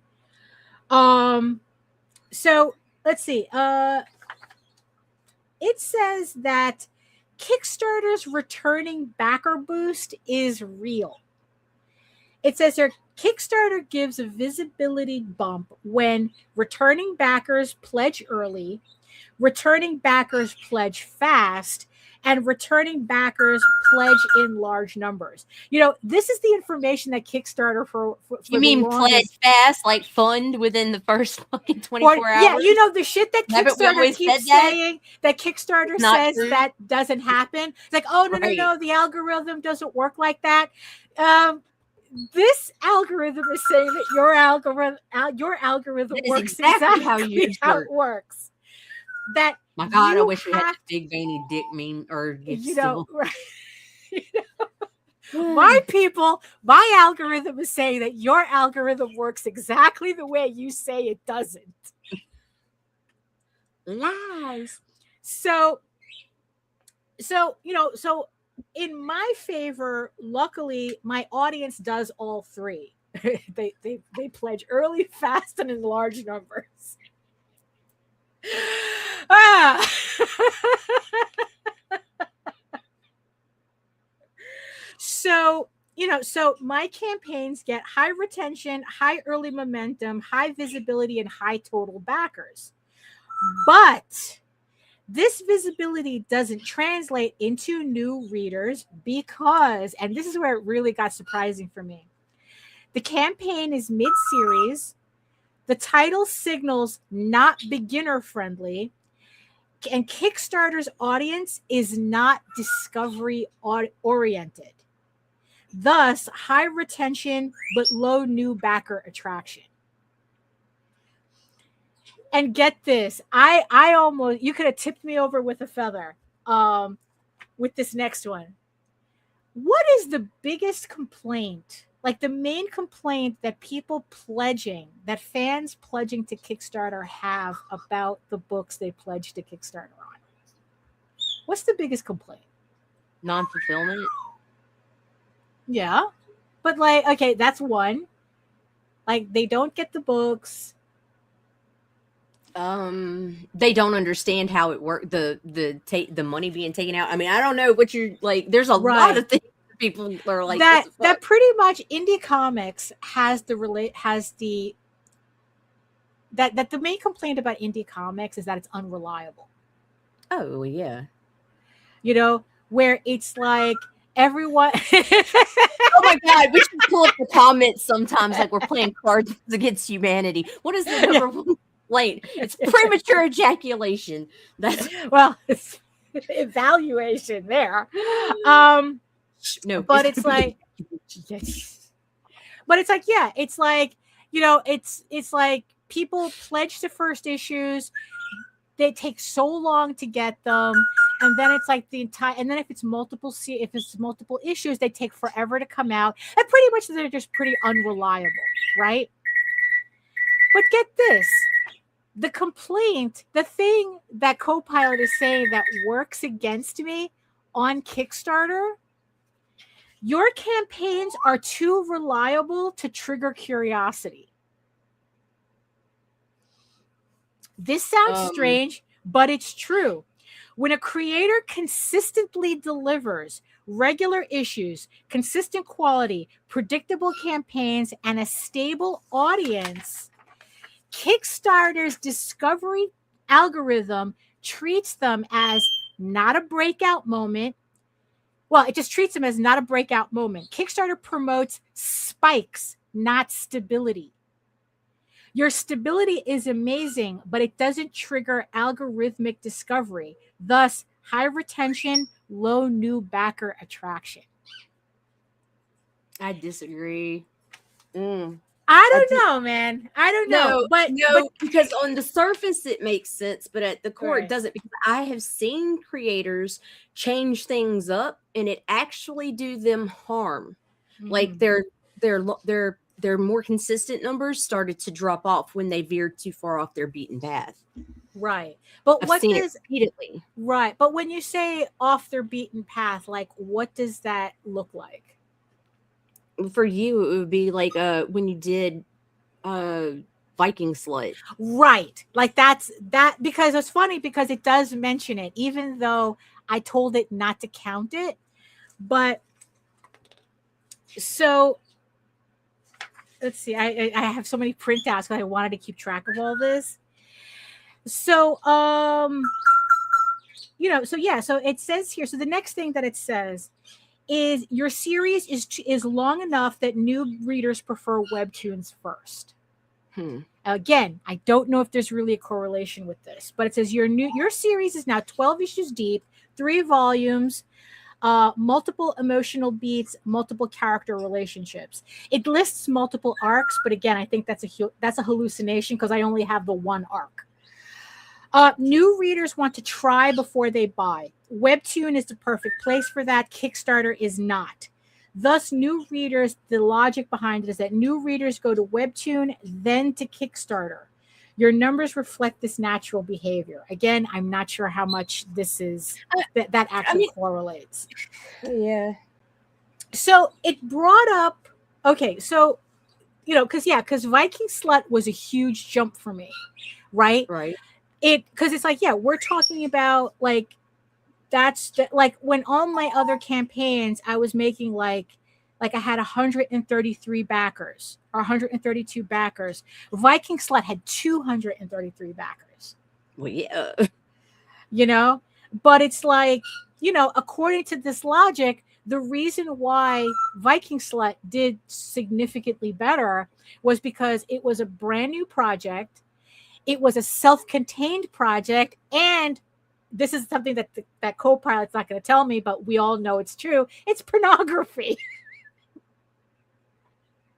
So let's see. It says that Kickstarter's returning backer boost is real. It says here, Kickstarter gives a visibility bump when returning backers pledge early, returning backers pledge fast, and returning backers pledge in large numbers. This is the information that Kickstarter for you mean pledge fast, like fund within the first fucking 24 hours? Yeah, the shit that Kickstarter keeps saying that Kickstarter says true. that doesn't happen. It's like, oh, no, the algorithm doesn't work like that. This algorithm is saying that your algorithm works exactly how it works. That my God, I wish we had a big veiny dick meme or right. My people, my algorithm is saying that your algorithm works exactly the way you say it doesn't. Lies. So in my favor, luckily, my audience does all three. they pledge early, fast, and in large numbers. So my campaigns get high retention, high early momentum, high visibility, and high total backers. But this visibility doesn't translate into new readers because, and this is where it really got surprising for me, the campaign is mid-series, the title signals not beginner friendly, and Kickstarter's audience is not discovery oriented. Thus, high retention but low new backer attraction. And get this, I almost, you could have tipped me over with a feather with this next one. What is the biggest complaint, like the main complaint that that fans pledging to Kickstarter have about the books they pledged to Kickstarter on? What's the biggest complaint? Non-fulfillment. Yeah. But okay, that's one. Like, they don't get the books. They don't understand how it works. The money being taken out. I mean, I don't know what you're like. There's a lot of things people are like that pretty much indie comics has the main complaint about indie comics is that it's unreliable. Oh yeah. Where it's like everyone. Oh my God, we should pull up the comments sometimes like we're playing Cards Against Humanity. What is the number one complaint? It's premature ejaculation. It's evaluation there. No, but it's like, yeah, it's like, it's like people pledge to first issues. They take so long to get them. And then it's like and then if it's multiple issues, they take forever to come out. And pretty much they're just pretty unreliable, right? But get this. The complaint, the thing that COPILOT is saying that works against me on Kickstarter, your campaigns are too reliable to trigger curiosity. This sounds strange, but it's true. When a creator consistently delivers regular issues, consistent quality, predictable campaigns, and a stable audience, Kickstarter's discovery algorithm treats them as not a breakout moment. Well, it just treats them as not a breakout moment. Kickstarter promotes spikes, not stability. Your stability is amazing, but it doesn't trigger algorithmic discovery. Thus, high retention, low new backer attraction. I disagree. I don't know, man. I don't know. But because on the surface it makes sense, but at the core it doesn't. Because I have seen creators change things up and it actually do them harm. Like they're their more consistent numbers started to drop off when they veered too far off their beaten path. Right. But I've what seen does it repeatedly. right? But when you say off their beaten path, like what does that look like? For you, it would be like when you did Viking Slut. Right. Like that's that, because it's funny because it does mention it, even though I told it not to count it. But so let's see. I have so many printouts because I wanted to keep track of all this. So so it says here. So the next thing that it says is your series is long enough that new readers prefer webtoons first. Again, I don't know if there's really a correlation with this, but it says your series is now 12 issues deep, 3 volumes, multiple emotional beats, multiple character relationships. It lists multiple arcs, but again, I think that's a hallucination because I only have the one arc. New readers want to try before they buy. Webtoon is the perfect place for that. Kickstarter is not. Thus, new readers, the logic behind it is that new readers go to Webtoon, then to Kickstarter. Your numbers reflect this natural behavior. Again, I'm not sure how much this is that actually correlates. Yeah. So it brought up, okay, so, because Viking Slut was a huge jump for me, right? Right. Because it's like, yeah, we're talking about like, like when on my other campaigns, I was making like I had 133 backers or 132 backers. Viking Slut had 233 backers. Well, yeah. But it's like, according to this logic, the reason why Viking Slut did significantly better was because it was a brand new project. It was a self-contained project, and this is something that that COPILOT's not going to tell me, but we all know it's true. It's pornography.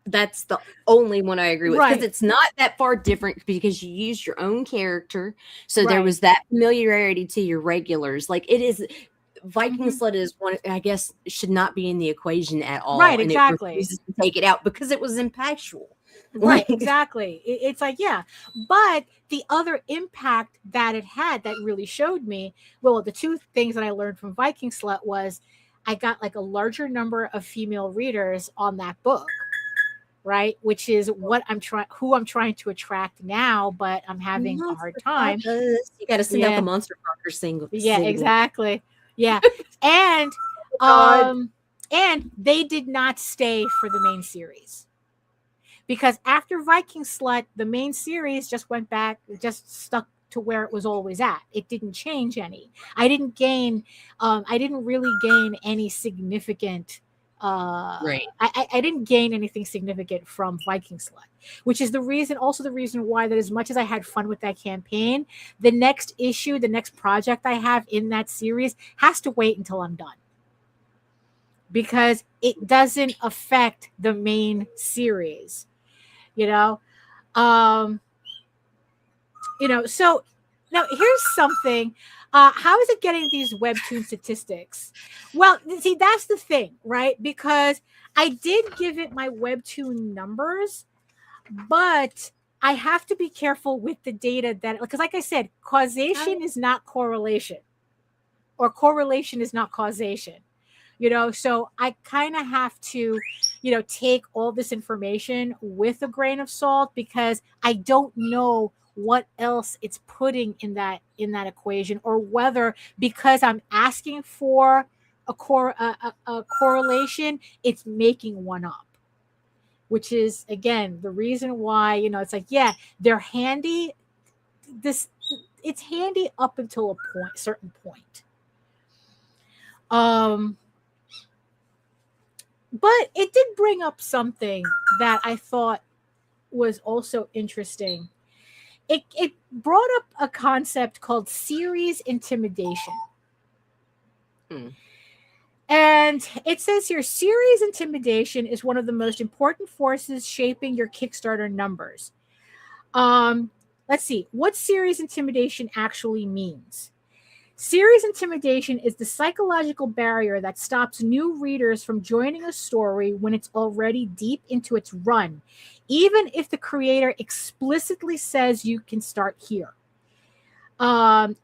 That's the only one I agree with, because Right. it's not that far different because you used your own character. So there Right. was that familiarity to your regulars. Like it is Viking Slut is one, I guess, should not be in the equation at all. Right, and exactly. It refuses to take it out because it was impactful. Right, exactly. It's like, yeah. But the other impact that it had that really showed me, well, the two things that I learned from Viking Slut was I got like a larger number of female readers on that book, right? Which is what who I'm trying to attract now, but I'm having a hard time. You got to send out the Monster Fucker single. Yeah, exactly. Yeah. And and they did not stay for the main series. Because after Viking Slut, the main series just went back, just stuck to where it was always at. It didn't change any. I didn't really gain any significant right. I didn't gain anything significant from Viking Slut, which is the reason why that as much as I had fun with that campaign, the next project I have in that series has to wait until I'm done. Because it doesn't affect the main series. So now here's something. How is it getting these webtoon statistics? Well, see, that's the thing, right? Because I did give it my webtoon numbers, but I have to be careful with the data because like I said, causation is not correlation, or correlation is not causation. So I kind of have to, take all this information with a grain of salt, because I don't know what else it's putting in that equation, or whether because I'm asking for a correlation, it's making one up, which is again the reason why it's like, yeah, they're handy. It's handy up until a certain point. But it did bring up something that I thought was also interesting. It brought up a concept called series intimidation. And it says here, series intimidation is one of the most important forces shaping your Kickstarter numbers. Let's see what series intimidation actually means. Series intimidation is the psychological barrier that stops new readers from joining a story when it's already deep into its run, even if the creator explicitly says you can start here.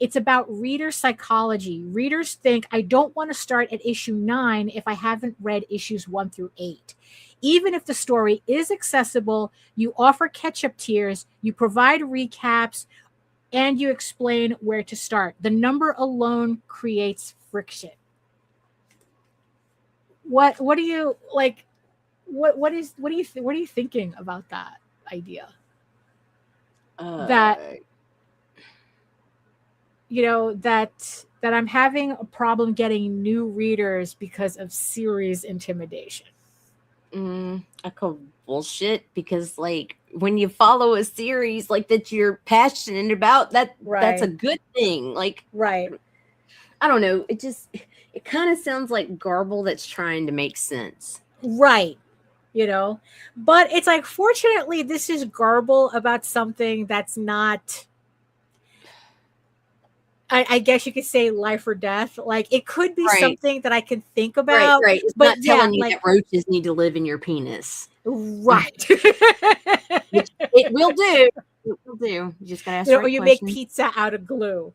It's about reader psychology. Readers think, I don't want to start at issue 9 if I haven't read issues 1 through 8. Even if the story is accessible, you offer catch-up tiers, you provide recaps, and you explain where to start. The number alone creates friction. What do you like? What are you thinking about that idea? That that I'm having a problem getting new readers because of series intimidation. I call bullshit, because like when you follow a series like that you're passionate about, that's a good thing. Like, right. I don't know. It kind of sounds like garble that's trying to make sense. Right. But it's like, fortunately, this is garble about something that's not, I guess you could say, life or death. Like, it could be something that I can think about. Right. It's but not telling you that roaches need to live in your penis. Right. Which it will do. It will do. You just gotta ask the right or you question. make pizza out of glue.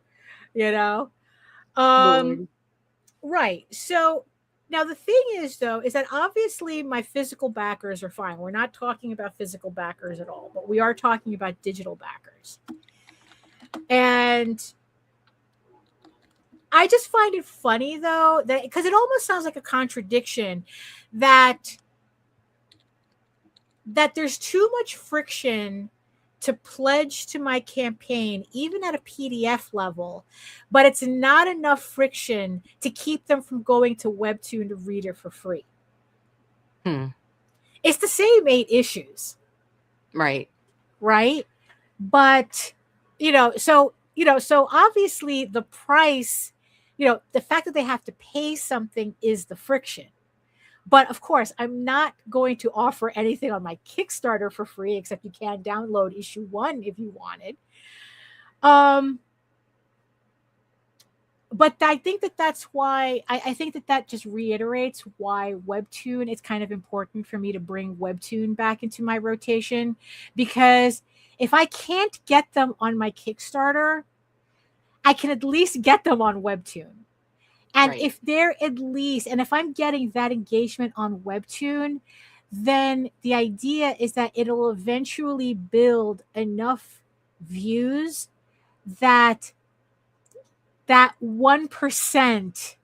Right. So now the thing is, though, is that obviously my physical backers are fine. We're not talking about physical backers at all, but we are talking about digital backers. And I just find it funny, though, that because it almost sounds like a contradiction that there's too much friction to pledge to my campaign, even at a PDF level, but it's not enough friction to keep them from going to Webtoon to read it for free. It's the same 8 issues. Right. But, so obviously the price, the fact that they have to pay something is the friction. But of course, I'm not going to offer anything on my Kickstarter for free, except you can download issue 1 if you wanted. But I think that's why I think that just reiterates why Webtoon, it's kind of important for me to bring Webtoon back into my rotation, because if I can't get them on my Kickstarter, I can at least get them on Webtoon. And if they're at least, and if I'm getting that engagement on Webtoon, then the idea is that it'll eventually build enough views that 1%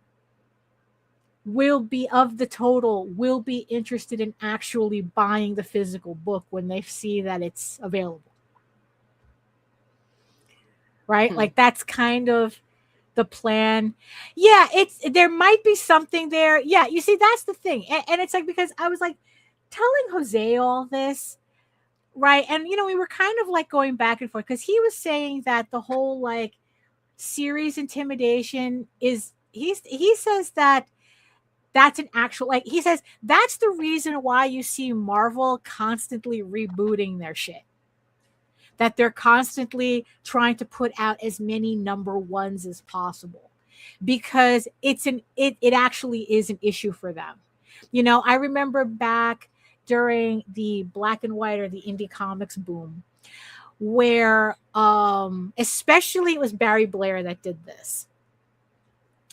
will be of the total will be interested in actually buying the physical book when they see that it's available. Right? Like, that's kind of the plan. Yeah, there might be something there. Yeah, you see, that's the thing. And it's like, because I was like telling Jose all this, right? And we were kind of like going back and forth, because he was saying that the whole like series intimidation is, he says that's an actual, like, he says that's the reason why you see Marvel constantly rebooting their shit. That they're constantly trying to put out as many number 1s as possible, because it actually is an issue for them. I remember back during the black and white or the indie comics boom, where especially it was Barry Blair that did this.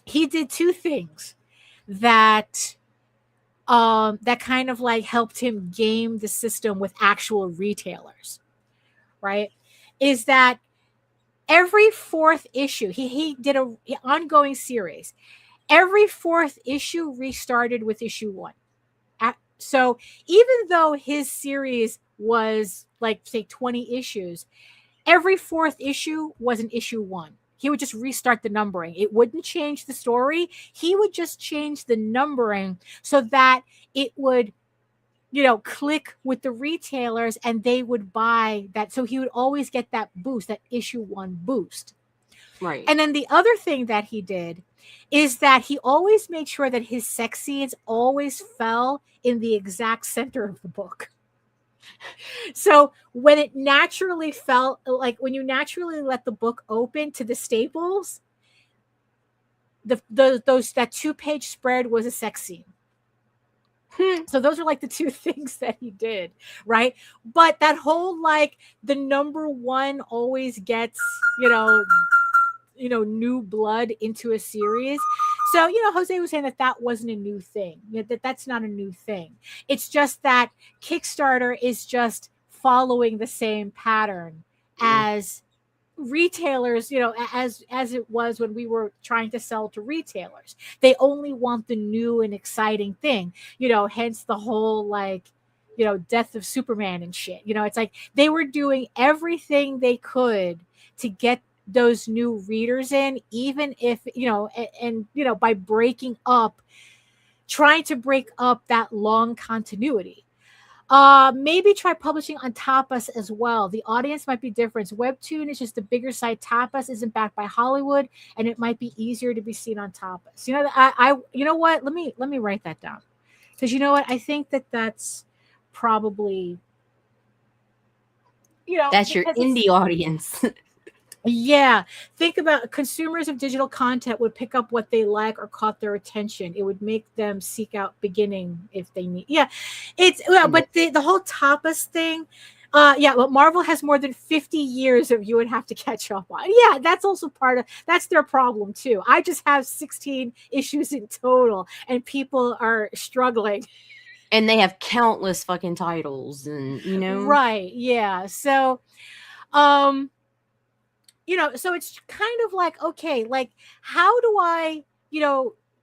He did 2 things that kind of like helped him game the system with actual retailers. Right, is that every 4th issue, he did a ongoing series. Every 4th issue restarted with issue 1. So even though his series was like, say, 20 issues, every 4th issue was an issue 1. He would just restart the numbering. It wouldn't change the story. He would just change the numbering so that it would click with the retailers and they would buy that. So he would always get that boost, that issue 1 boost. Right. And then the other thing that he did is that he always made sure that his sex scenes always fell in the exact center of the book. So when it naturally felt like, when you naturally let the book open to the staples, that 2-page spread was a sex scene. So those are like the two things that he did, right? But that whole like the number one always gets, new blood into a series. So, Jose was saying that wasn't a new thing. That's not a new thing. It's just that Kickstarter is just following the same pattern as retailers, as it was when we were trying to sell to retailers. They only want the new and exciting thing, hence the whole like, death of Superman and shit. It's like they were doing everything they could to get those new readers in, even if, and by trying to break up that long continuity. Maybe try publishing on Tapas as well. The audience might be different. Webtoon is just a bigger site. Tapas isn't backed by Hollywood, and it might be easier to be seen on Tapas. You know what? Let me write that down, because you know what? I think that's probably, that's your indie audience. Yeah. Think about consumers of digital content would pick up what they like or caught their attention. It would make them seek out beginning if they need. Yeah. But the whole Tapas thing, but Marvel has more than 50 years that you would have to catch up on. Yeah, that's also that's their problem too. I just have 16 issues in total and people are struggling. And they have countless fucking titles and, Right. Yeah. So, so it's kind of like, okay, like, how do I,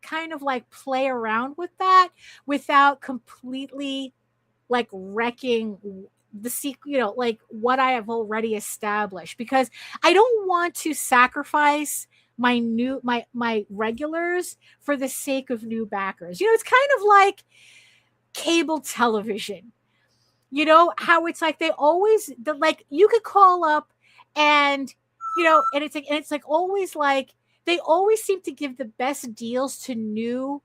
kind of like play around with that without completely like wrecking the sequel, like what I have already established, because I don't want to sacrifice my regulars for the sake of new backers. It's kind of like cable television, how it's like they always, like you could call up and and it's like always like they always seem to give the best deals to new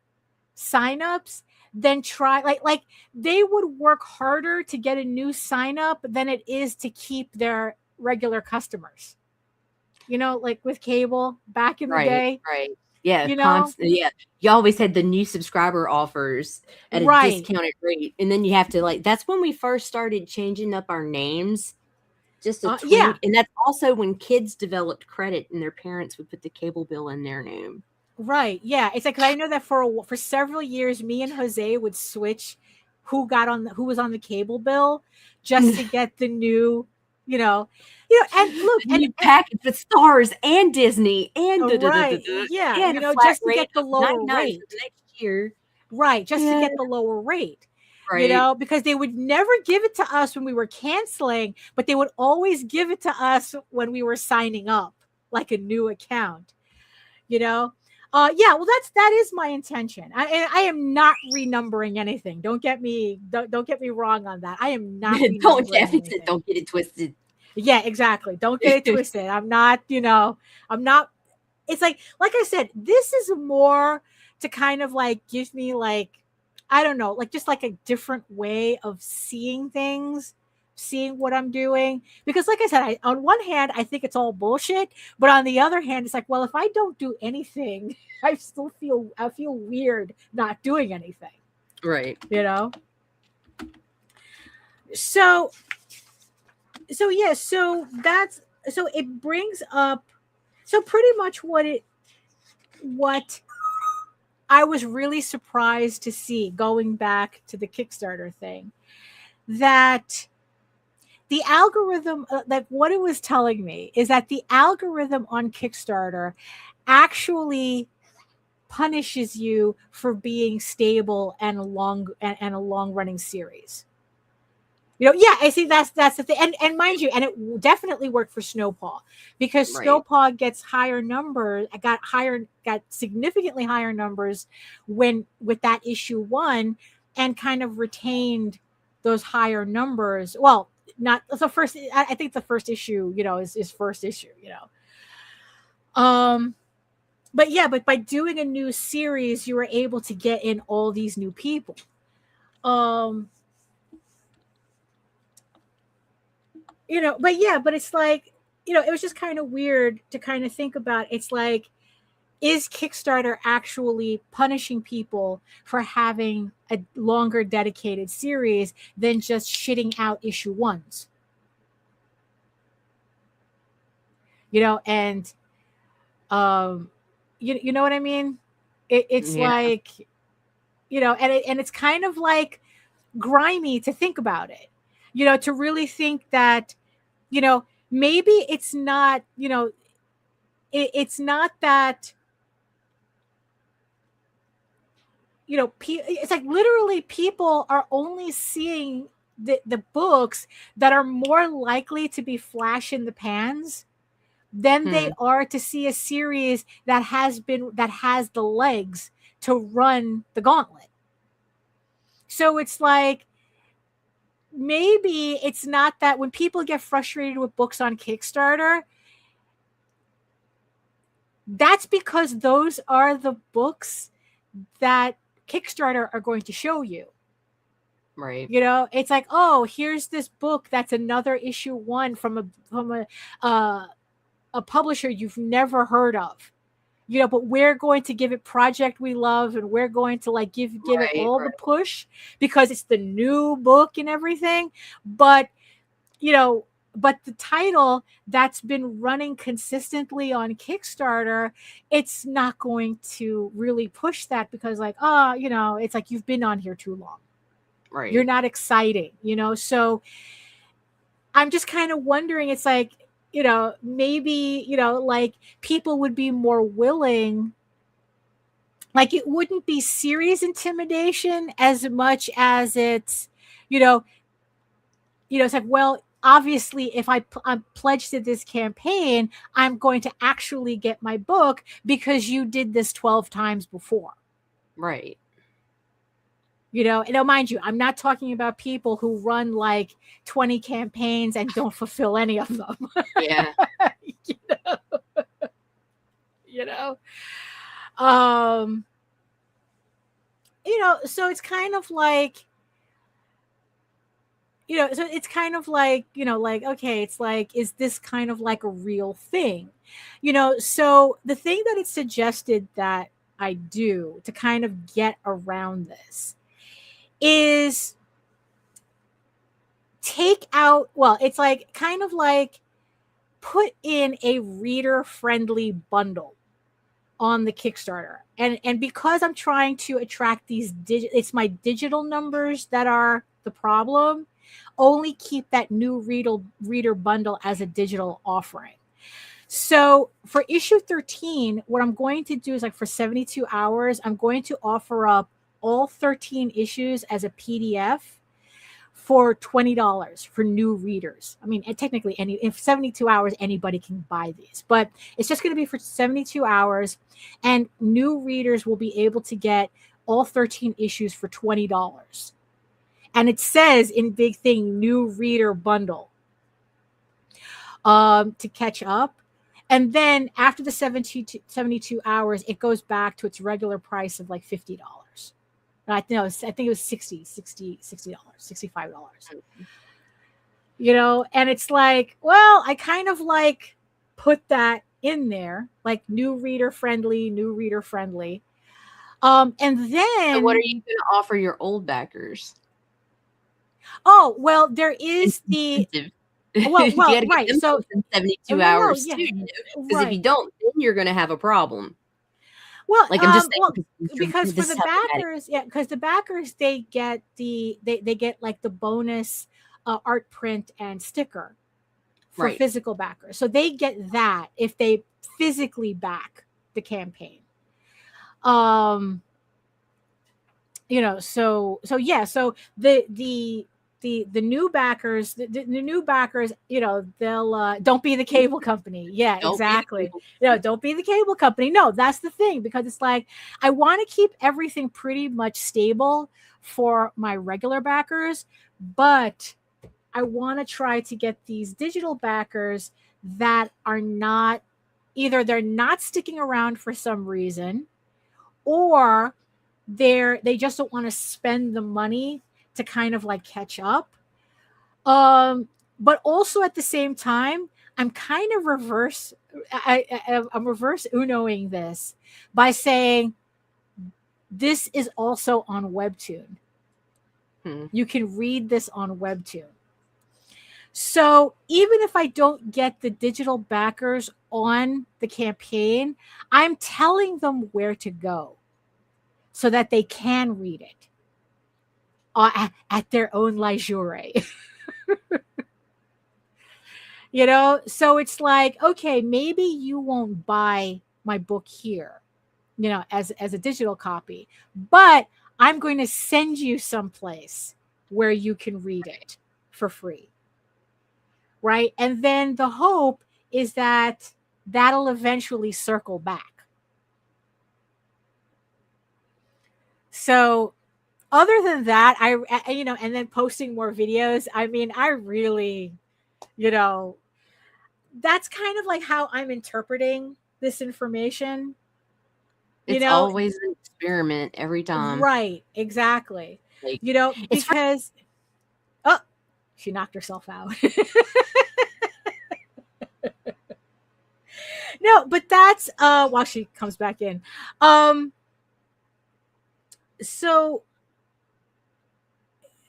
signups than try like they would work harder to get a new sign up than it is to keep their regular customers. Like with cable back in the day. Right. Yeah. Yeah. You always had the new subscriber offers at a discounted rate. And then you have to that's when we first started changing up our names. Just a tweak. Yeah. And that's also when kids developed credit and their parents would put the cable bill in their name. Right. Yeah. It's like, 'cause I know that for several years, me and Jose would switch who was on the cable bill just to get the new, and look, and package with Stars and Disney and right. Yeah. and just to get the lower rate for the next year. Right. Just to get the lower rate. Right. Because they would never give it to us when we were canceling, but they would always give it to us when we were signing up, like a new account, well, that is my intention. I am not renumbering anything. Don't get me wrong on that. I am not. Don't get it twisted. Yeah, exactly. Don't get it twisted. I'm not, I'm not. It's like I said, this is more to kind of like give me like, I don't know, like just like a different way of seeing things, seeing what I'm doing. Because like I said, on one hand, I think it's all bullshit. But on the other hand, it's like, well, if I don't do anything, I feel weird not doing anything. Right. So yeah, so it brings up, so pretty much what I was really surprised to see going back to the Kickstarter thing, that the algorithm, like what it was telling me is that the algorithm on Kickstarter actually punishes you for being stable and a long running series. I see that's the thing. And mind you, and it definitely worked for Snowball, because Snowball gets got significantly higher numbers with that issue 1, and kind of retained those higher numbers. Well, not the first, I think the first issue, is first issue, but by doing a new series, you were able to get in all these new people. But it's like, it was just kind of weird to kind of think about. It's like, is Kickstarter actually punishing people for having a longer dedicated series than just shitting out issue ones? You know, and you know what I mean? It's like, you know, and it's kind of like grimy to think about it, you know, to really think that, you know, maybe it's not, you know, it's not that, you know, it's like literally people are only seeing the books that are more likely to be flash in the pans than they are to see a series that has the legs to run the gauntlet. So it's like, maybe it's not that when people get frustrated with books on Kickstarter, that's because those are the books that Kickstarter are going to show you. Right. You know, it's like, oh, here's this book that's another issue one from a publisher you've never heard of. You know, but we're going to give it project we love, and we're going to like give it all the push because it's the new book and everything. But, you know, but the title that's been running consistently on Kickstarter, it's not going to really push that because, like, oh, you know, it's like you've been on here too long. Right. You're not exciting, you know? So I'm just kind of wondering, it's like, you know, maybe, you know, like people would be more willing, like it wouldn't be series intimidation as much as it's, you know, it's like, well, obviously if I'm pledged to this campaign, I'm going to actually get my book because you did this 12 times before. Right. You know, and now mind you, I'm not talking about people who run like 20 campaigns and don't fulfill any of them. Yeah. You know, you know, so it's kind of like, you know, so it's kind of like, you know, like, okay, it's like, is this kind of like a real thing? You know, so the thing that it suggested that I do to kind of get around this is take out, well, it's like kind of like put in a reader friendly bundle on the Kickstarter. And because I'm trying to attract these it's my digital numbers that are the problem, only keep that new reader bundle as a digital offering. So for issue 13, what I'm going to do is, like, for 72 hours, I'm going to offer up all 13 issues as a PDF for $20 for new readers. I mean, and technically, in 72 hours, anybody can buy these, but it's just going to be for 72 hours, and new readers will be able to get all 13 issues for $20. And it says in big thing, new reader bundle, to catch up. And then after the 72 hours, it goes back to its regular price of like $50. I think it was $60, $65. You know, and it's like, well, I kind of like put that in there, like new reader friendly. And then, so what are you going to offer your old backers? Oh, well, there is the well, right. So 72 hours too, because if you don't, then you're going to have a problem. Well, like I'm just saying, because for the backers, because the backers, they get they get like the bonus art print and sticker for physical backers. So they get that if they physically back the campaign. You know, so yeah, so the new backers, the new backers, you know, they'll don't be the cable company. Yeah, exactly. You know, don't be the cable company. No, that's the thing, because it's like, I want to keep everything pretty much stable for my regular backers, but I want to try to get these digital backers that are not, either they're not sticking around for some reason, or they just don't want to spend the money to kind of like catch up. But also at the same time, I'm kind of reverse. I'm reverse Unoing this by saying this is also on Webtoon. You can read this on Webtoon. So even if I don't get the digital backers on the campaign, I'm telling them where to go so that they can read it at their own leisure. You know, so it's like, okay, maybe you won't buy my book here, you know, as a digital copy, but I'm going to send you someplace where you can read it for free. Right? And then the hope is that that'll eventually circle back. So other than that, I you know, and then posting more videos, I mean, I really, you know, that's kind of like how I'm interpreting this information. It's always an experiment every time. Right, exactly. Like, you know, because oh, she knocked herself out. No, but that's while she comes back in. So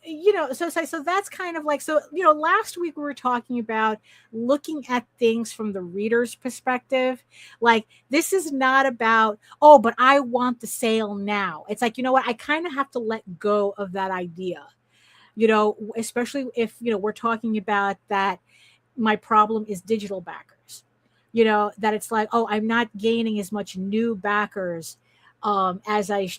you know, so that's kind of like, so you know, last week we were talking about looking at things from the reader's perspective. Like, this is not about, oh, but I want the sale now. It's like, you know what, I kind of have to let go of that idea, you know, especially if, you know, we're talking about that my problem is digital backers, you know, that it's like, oh, I'm not gaining as much new backers as I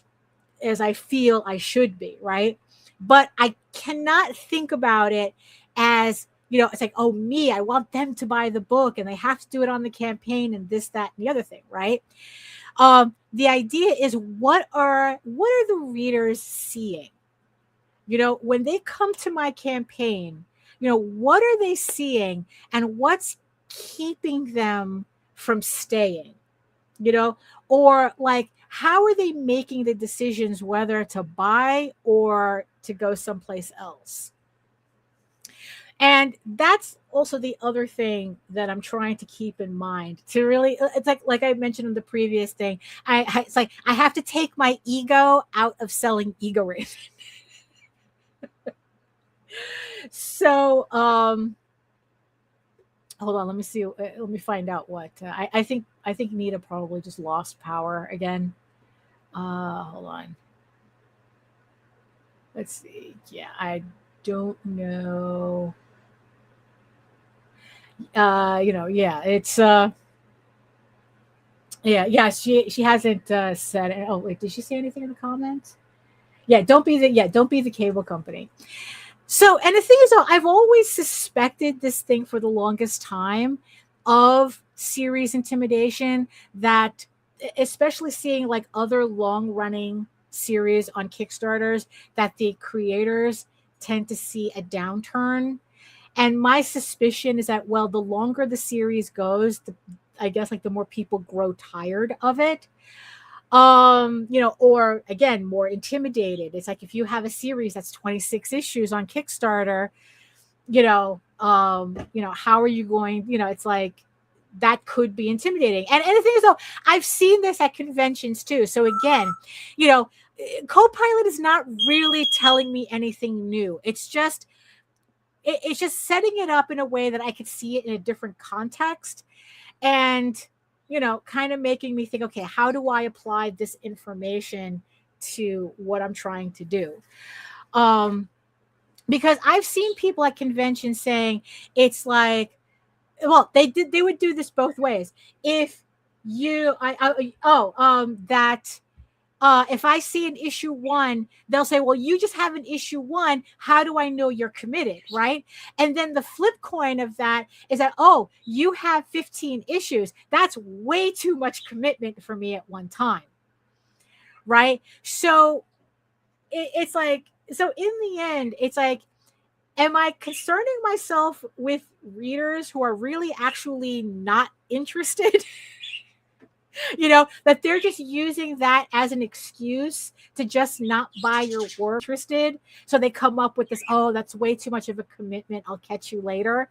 feel I should be, right? But I cannot think about it as, you know, it's like, oh, me, I want them to buy the book and they have to do it on the campaign and this, that, and the other thing, right? The idea is, what are the readers seeing? You know, when they come to my campaign, you know, what are they seeing and what's keeping them from staying? You know, or like, how are they making the decisions whether to buy or to go someplace else? And that's also the other thing that I'm trying to keep in mind, to really, it's like I mentioned in the previous thing, it's like I have to take my ego out of selling Ego Raven. So hold on, let me see, let me find out what I think Nita probably just lost power again. Hold on, let's see. Yeah, I don't know. You know, yeah, it's yeah, she hasn't said, oh wait, did she say anything in the comments? Yeah, don't be the cable company. So, and the thing is, though, I've always suspected this thing for the longest time of series intimidation, that especially seeing like other long running series on Kickstarters, that the creators tend to see a downturn. And my suspicion is that, well, the longer the series goes, I guess like the more people grow tired of it. You know, or again, more intimidated. It's like, if you have a series that's 26 issues on Kickstarter, you know, how are you going, you know, it's like, that could be intimidating. And the thing is, though, I've seen this at conventions too. So again, you know, COPILOT is not really telling me anything new. It's just setting it up in a way that I could see it in a different context, and you know, kind of making me think, okay, how do I apply this information to what I'm trying to do? Because I've seen people at conventions saying, it's like, well, they would do this both ways. If you, if I see an issue 1, they'll say, well, you just have an issue 1. How do I know you're committed? Right. And then the flip coin of that is that, oh, you have 15 issues. That's way too much commitment for me at one time. Right. So it's like, so in the end, it's like, am I concerning myself with readers who are really actually not interested? You know, that they're just using that as an excuse to just not buy your work, interested. So they come up with this, oh, that's way too much of a commitment, I'll catch you later.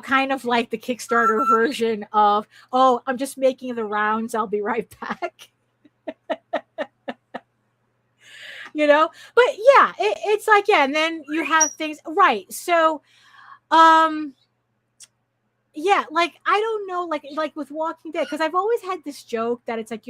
kind of like the Kickstarter version of, oh, I'm just making the rounds, I'll be right back. But yeah, it's like, yeah, and then you have things, right? So, yeah, like, I don't know, like with Walking Dead, because I've always had this joke that it's like,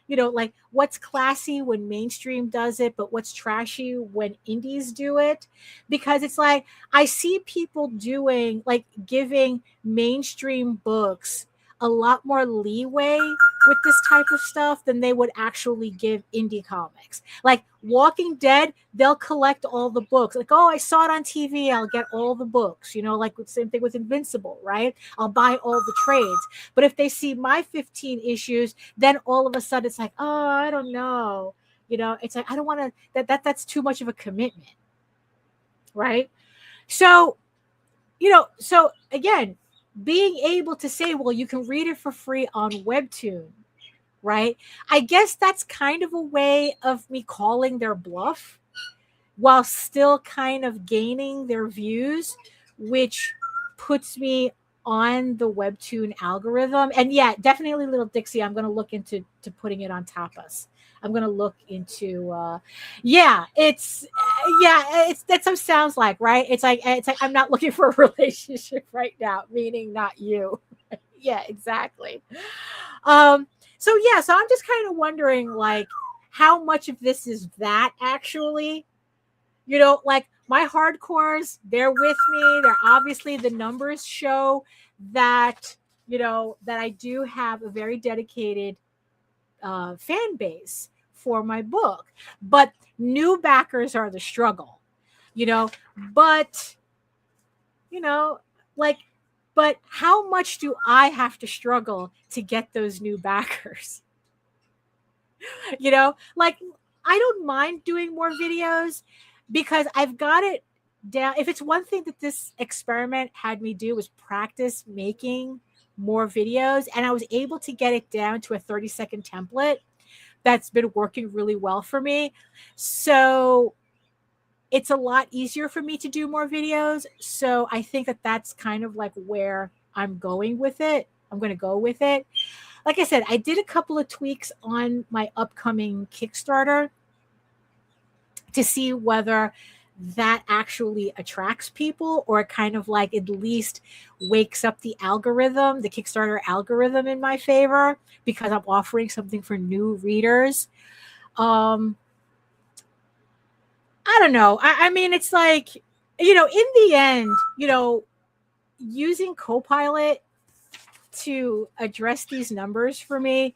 like what's classy when mainstream does it, but what's trashy when indies do it. Because it's like, I see people doing, like, giving mainstream books a lot more leeway with this type of stuff than they would actually give indie comics. Like Walking Dead, they'll collect all the books. Like, oh, I saw it on TV, I'll get all the books. Like the same thing with Invincible, right? I'll buy all the trades. But if they see my 15 issues, then all of a sudden it's like, oh, I don't know. It's like, I don't want to, that's too much of a commitment. Right? So, so again, being able to say, well, you can read it for free on Webtoon, right? I guess that's kind of a way of me calling their bluff while still kind of gaining their views, which puts me on the Webtoon algorithm. And yeah, definitely Little Dixie, I'm going to look into putting it on Tapas. I'm going to look into, it's that's what it sounds like, right? It's like, I'm not looking for a relationship right now, meaning not you. Yeah, exactly. So I'm just kind of wondering, like, how much of this is that actually, like my hardcores, they're with me. They're obviously, the numbers show that, that I do have a very dedicated fan base for my book, but new backers are the struggle, but but how much do I have to struggle to get those new backers? Like, I don't mind doing more videos because I've got it down. If it's one thing that this experiment had me do was practice making more videos, and I was able to get it down to a 30-second template that's been working really well for me. So it's a lot easier for me to do more videos. So I think that that's kind of like where I'm going with it. I'm going to go with it. Like I said, I did a couple of tweaks on my upcoming Kickstarter to see whether that actually attracts people, or kind of like at least wakes up the algorithm, the Kickstarter algorithm in my favor, because I'm offering something for new readers. I don't know. I mean, it's like, in the end, using COPILOT to address these numbers for me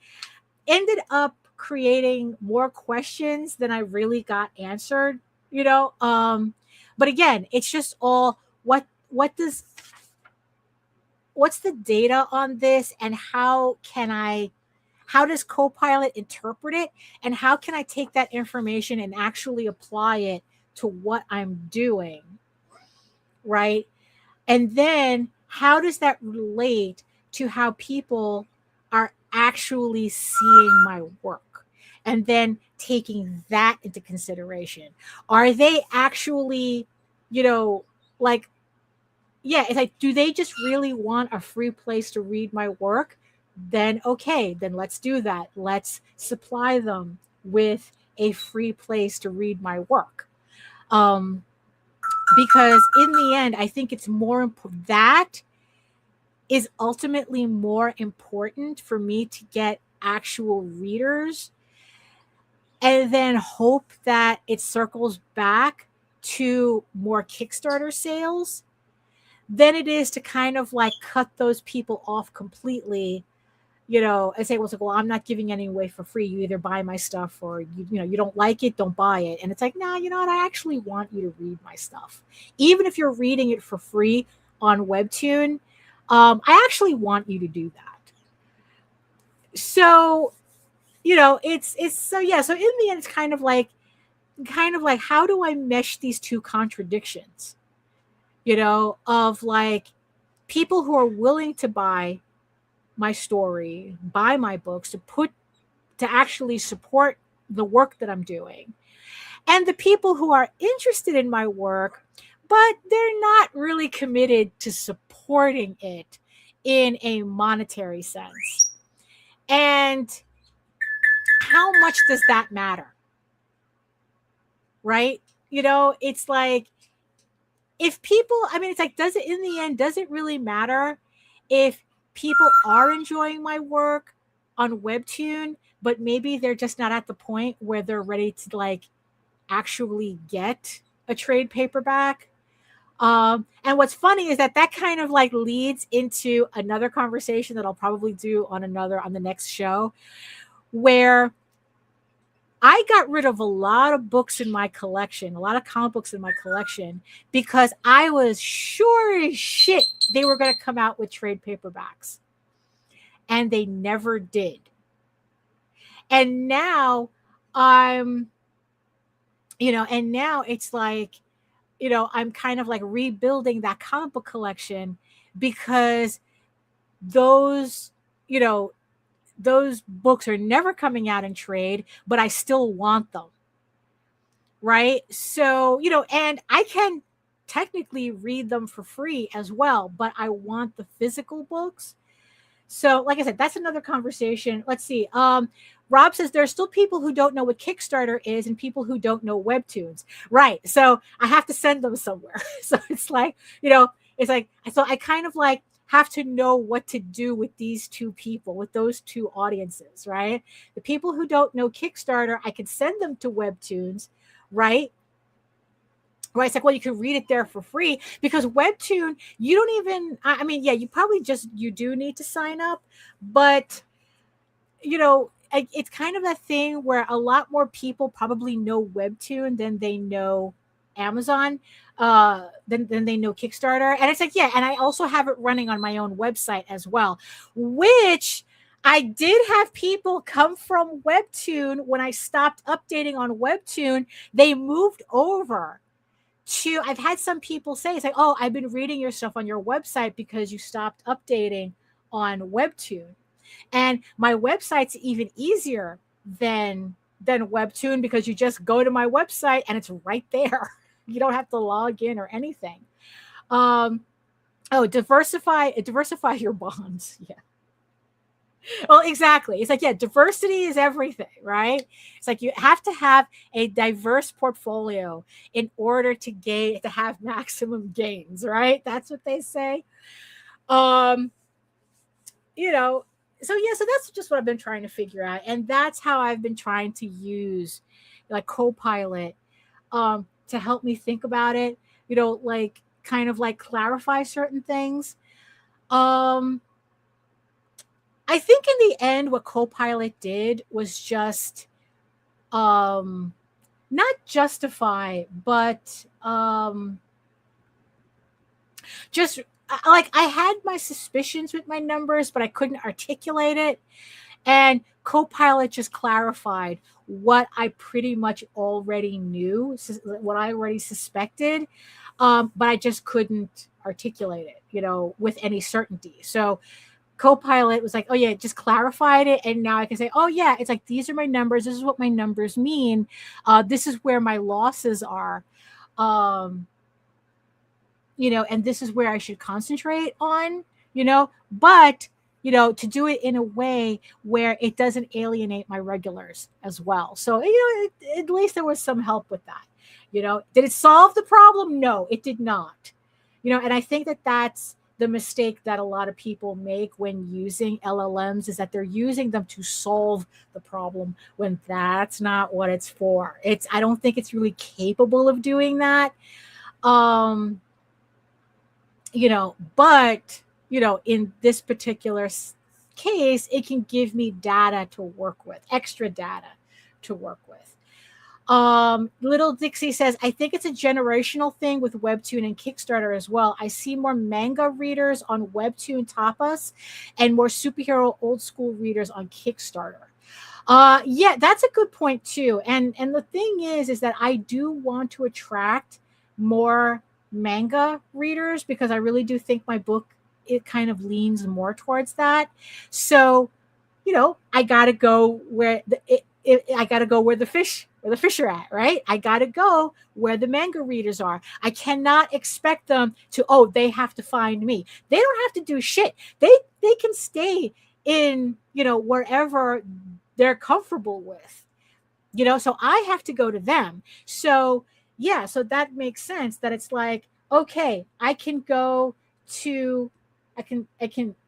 ended up creating more questions than I really got answered, but again, it's just all, what's the data on this, and how does COPILOT interpret it, and how can I take that information and actually apply it to what I'm doing, right? And then how does that relate to how people are actually seeing my work, and then taking that into consideration? Are they actually, like, yeah, it's like, do they just really want a free place to read my work? Then okay, then let's do that. Let's supply them with a free place to read my work. Because in the end, I think it's more important. That is ultimately more important for me to get actual readers, and then hope that it circles back to more Kickstarter sales, than it is to kind of like cut those people off completely, and say, well, I'm not giving any away for free. You either buy my stuff, or you don't like it, don't buy it. And it's like, nah, you know what? I actually want you to read my stuff. Even if you're reading it for free on Webtoon, I actually want you to do that. So, it's so, yeah. So in the end, it's kind of like, how do I mesh these two contradictions, of like people who are willing to buy my story, buy my books, to actually support the work that I'm doing, and the people who are interested in my work, but they're not really committed to supporting it in a monetary sense. And how much does that matter? Right? It's like, if people, it's like, does it really matter if people are enjoying my work on Webtoon, but maybe they're just not at the point where they're ready to like actually get a trade paperback? And what's funny is that kind of like leads into another conversation that I'll probably do on the next show, where I got rid of a lot of books in my collection, a lot of comic books in my collection, because I was sure as shit they were going to come out with trade paperbacks. And they never did. And now and now it's like, I'm kind of like rebuilding that comic book collection, because those books are never coming out in trade, but I still want them. Right? So, and I can technically read them for free as well, but I want the physical books. So, like I said, that's another conversation. Let's see. Rob says there are still people who don't know what Kickstarter is and people who don't know Webtoons. Right. So I have to send them somewhere. So it's like, it's like, so I kind of like have to know what to do with these two people, with those two audiences, right? The people who don't know Kickstarter, I can send them to Webtoons, right? Right. It's like, well, you can read it there for free, because Webtoon, you don't even, you probably you do need to sign up, but, it's kind of that thing where a lot more people probably know Webtoon than they know Amazon, than they know Kickstarter. And it's like, yeah, and I also have it running on my own website as well, which I did have people come from Webtoon when I stopped updating on Webtoon. They moved over to, I've had some people say, it's like, oh, I've been reading your stuff on your website because you stopped updating on Webtoon. And my website's even easier than Webtoon, because you just go to my website and it's right there. You don't have to log in or anything. Diversify your bonds. Yeah. Well, exactly. It's like, yeah, diversity is everything, right? It's like you have to have a diverse portfolio in order to have maximum gains, right? That's what they say. So that's just what I've been trying to figure out. And that's how I've been trying to use like COPILOT to help me think about it, like kind of like clarify certain things. I think in the end, what COPILOT did was just not justify, but just like, I had my suspicions with my numbers, but I couldn't articulate it. And COPILOT just clarified what I pretty much already knew, what I already suspected, but I just couldn't articulate it, with any certainty. So COPILOT was like, oh yeah, just clarified it. And now I can say, oh yeah, it's like, these are my numbers. This is what my numbers mean. This is where my losses are. And this is where I should concentrate on, but, to do it in a way where it doesn't alienate my regulars as well. So, at least there was some help with that. Did it solve the problem? No, it did not. And I think that that's the mistake that a lot of people make when using LLMs, is that they're using them to solve the problem, when that's not what it's for. I don't think it's really capable of doing that. But, in this particular case, it can give me data to work with, extra data to work with. Little Dixie says, I think it's a generational thing with Webtoon and Kickstarter as well. I see more manga readers on Webtoon tapas and more superhero old school readers on Kickstarter. Yeah, that's a good point too. And the thing is that I do want to attract more manga readers, because I really do think my book, it kind of leans more towards that. So, I gotta go where the fish where the fish are at, right? I got to go where the manga readers are. I cannot expect them to, they have to find me. They don't have to do shit. They can stay in, wherever they're comfortable with, so I have to go to them. So yeah, so that makes sense that it's like, okay, I can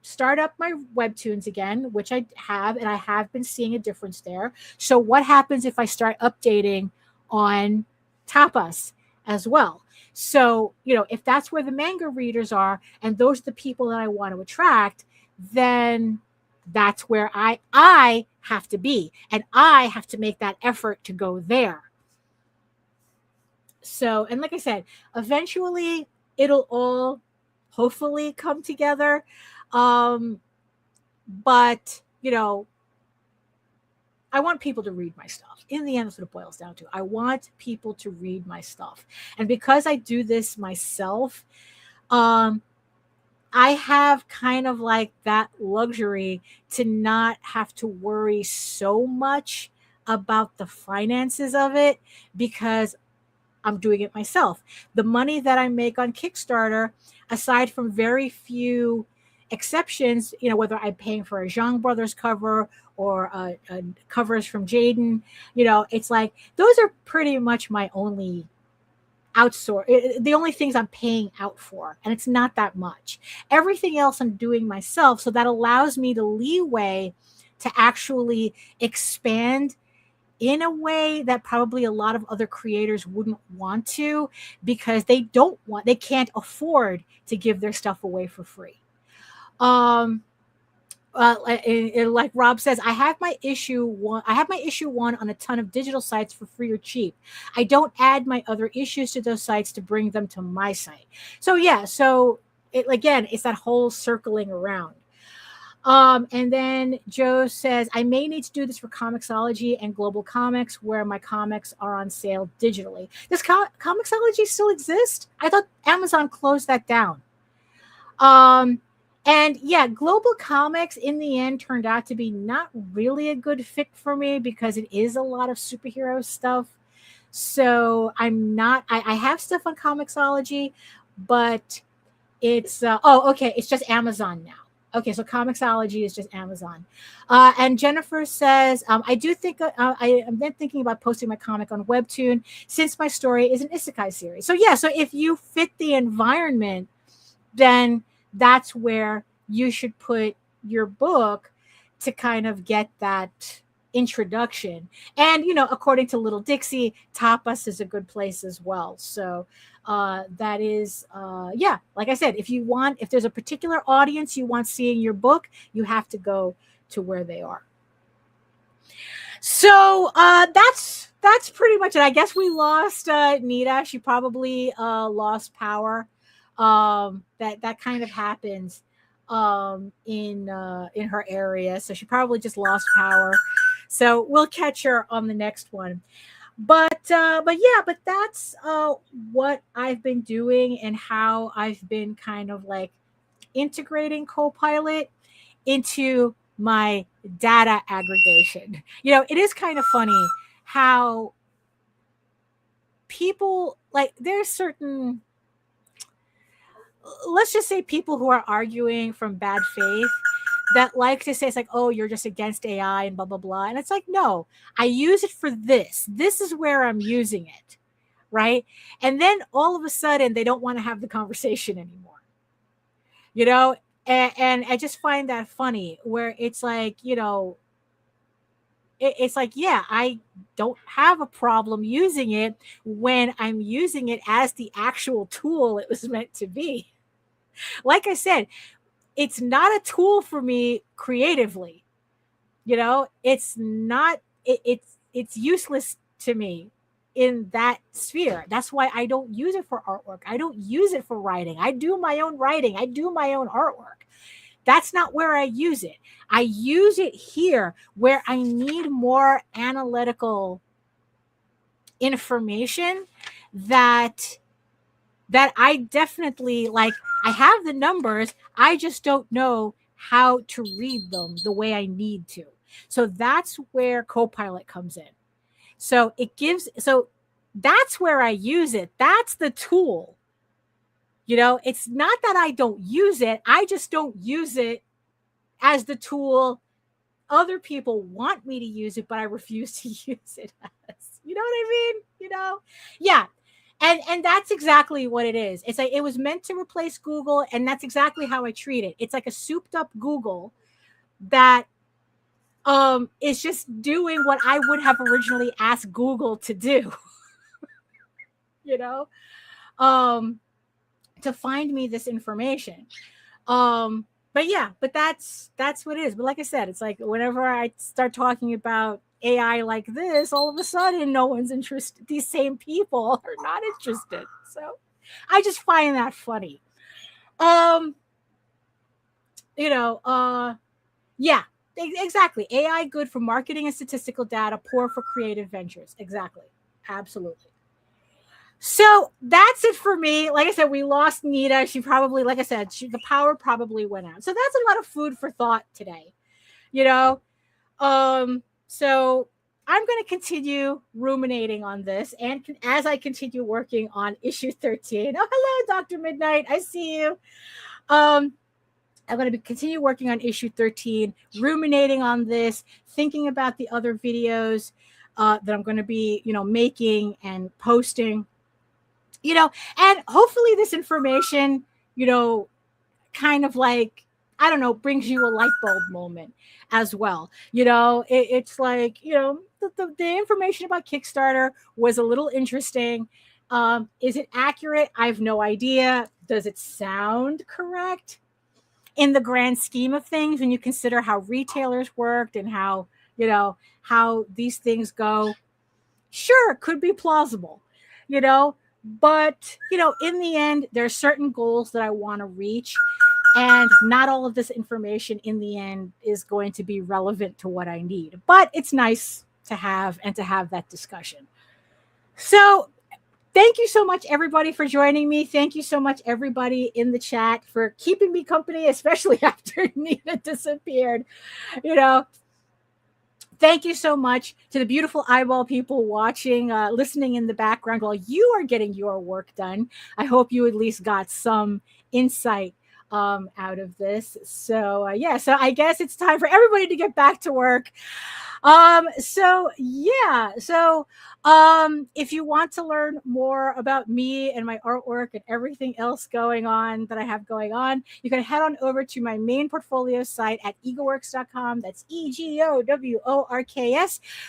start up my webtoons again, which I have, and I have been seeing a difference there. So what happens if I start updating on Tapas as well? So, if that's where the manga readers are, and those are the people that I want to attract, then that's where I have to be, and I have to make that effort to go there. So, and like I said, eventually it'll all hopefully come together. But, I want people to read my stuff. In the end, that's what it boils down to. I want people to read my stuff. And because I do this myself, I have kind of like that luxury to not have to worry so much about the finances of it, because I'm doing it myself. The money that I make on Kickstarter, aside from very few exceptions, whether I'm paying for a Zhang Brothers cover or covers from Jaden, it's like those are pretty much my only the only things I'm paying out for, and it's not that much. Everything else I'm doing myself, so that allows me the leeway to actually expand in a way that probably a lot of other creators wouldn't want to, because they can't afford to give their stuff away for free. Like Rob says, I have my issue one on a ton of digital sites for free or cheap. I don't add my other issues to those sites to bring them to my site. So yeah, it's that whole circling around. And then Joe says, I may need to do this for Comixology and Global Comics, where my comics are on sale digitally. Does Comixology still exist? I thought Amazon closed that down. And yeah, Global Comics in the end turned out to be not really a good fit for me, because it is a lot of superhero stuff. So I have stuff on Comixology, but it's, it's just Amazon now. Okay, so Comixology is just Amazon. And Jennifer says, I do think I am then thinking about posting my comic on Webtoon, since my story is an isekai series. So yeah, so if you fit the environment, then that's where you should put your book to kind of get that introduction. And, according to Little Dixie, Tapas is a good place as well. So that is, like I said, if there's a particular audience you want seeing your book, you have to go to where they are. So that's pretty much it. I guess we lost Nita. She probably lost power. That kind of happens in her area, so she probably just lost power. So we'll catch her on the next one. But that's what I've been doing, and how I've been kind of like integrating CoPilot into my data aggregation. It is kind of funny how people, like, there's certain, let's just say, people who are arguing from bad faith that like to say it's like, oh, you're just against AI and blah, blah, blah. And it's like, no, I use it for this. This is where I'm using it, right? And then all of a sudden, they don't want to have the conversation anymore, And I just find that funny, where it's like, it's like, yeah, I don't have a problem using it when I'm using it as the actual tool it was meant to be. Like I said, it's not a tool for me creatively. It's not, it's useless to me in that sphere. That's why I don't use it for artwork. I don't use it for writing. I do my own writing. I do my own artwork. That's not where I use it. I use it here where I need more analytical information that I definitely like. I have the numbers. I just don't know how to read them the way I need to. So that's where CoPilot comes in. So that's where I use it. That's the tool. It's not that I don't use it. I just don't use it as the tool other people want me to use it, but I refuse to use it as. You know what I mean? Yeah. And that's exactly what it is. It's like it was meant to replace Google, and that's exactly how I treat it. It's like a souped up Google that is just doing what I would have originally asked Google to do. To find me this information. But that's what it is. But like I said, it's like whenever I start talking about AI like this, all of a sudden no one's interested. These same people are not interested. So I just find that funny. Yeah, exactly. AI good for marketing and statistical data, poor for creative ventures. Exactly. Absolutely. So that's it for me. Like I said, we lost Nita. She probably, like I said, the power probably went out. So that's a lot of food for thought today. So I'm going to continue ruminating on this. And as I continue working on issue 13, oh, hello, Dr. Midnight. I see you. I'm going to continue working on issue 13, ruminating on this, thinking about the other videos that I'm going to be, making and posting. And hopefully this information, kind of like, I don't know, brings you a light bulb moment as well. It's like, the information about Kickstarter was a little interesting. Is it accurate? I have no idea. Does it sound correct in the grand scheme of things when you consider how retailers worked and how these things go? Sure, it could be plausible, but, in the end, there are certain goals that I want to reach, and not all of this information in the end is going to be relevant to what I need. But it's nice to have that discussion. So thank you so much, everybody, for joining me. Thank you so much, everybody in the chat, for keeping me company, especially after Nina disappeared. Thank you so much to the beautiful eyeball people watching, listening in the background while you are getting your work done. I hope you at least got some insight out of this. So I guess it's time for everybody to get back to work. If you want to learn more about me and my artwork and everything else going on that I have going on, you can head on over to my main portfolio site at egoworks.com. That's EGOWORKS,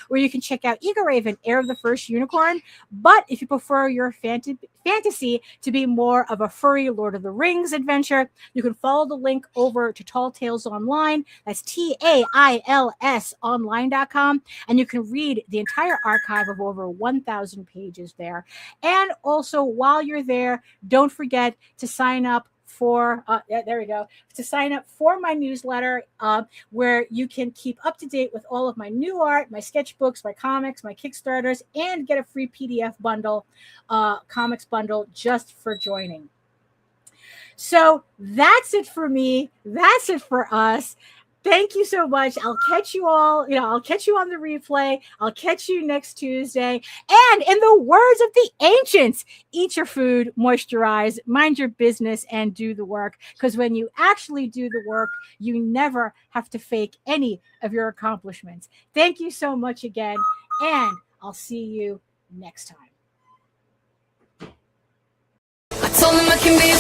where you can check out Ego Raven, Heir of the First Unicorn. But if you prefer your fantasy to be more of a furry Lord of the Rings adventure, you can follow the link over to Tall Tales Online. That's TAILS online.com, and you can read the entire archive of over 1,000 pages there. And also, while you're there, don't forget to sign up for to sign up for my newsletter, where you can keep up to date with all of my new art, my sketchbooks, my comics, my Kickstarters, and get a free PDF bundle, comics bundle, just for joining. So that's it for me. That's it for us. Thank you so much. I'll catch you all. I'll catch you on the replay. I'll catch you next Tuesday. And in the words of the ancients, eat your food, moisturize, mind your business, and do the work. Because when you actually do the work, you never have to fake any of your accomplishments. Thank you so much again. And I'll see you next time. I told him I can be a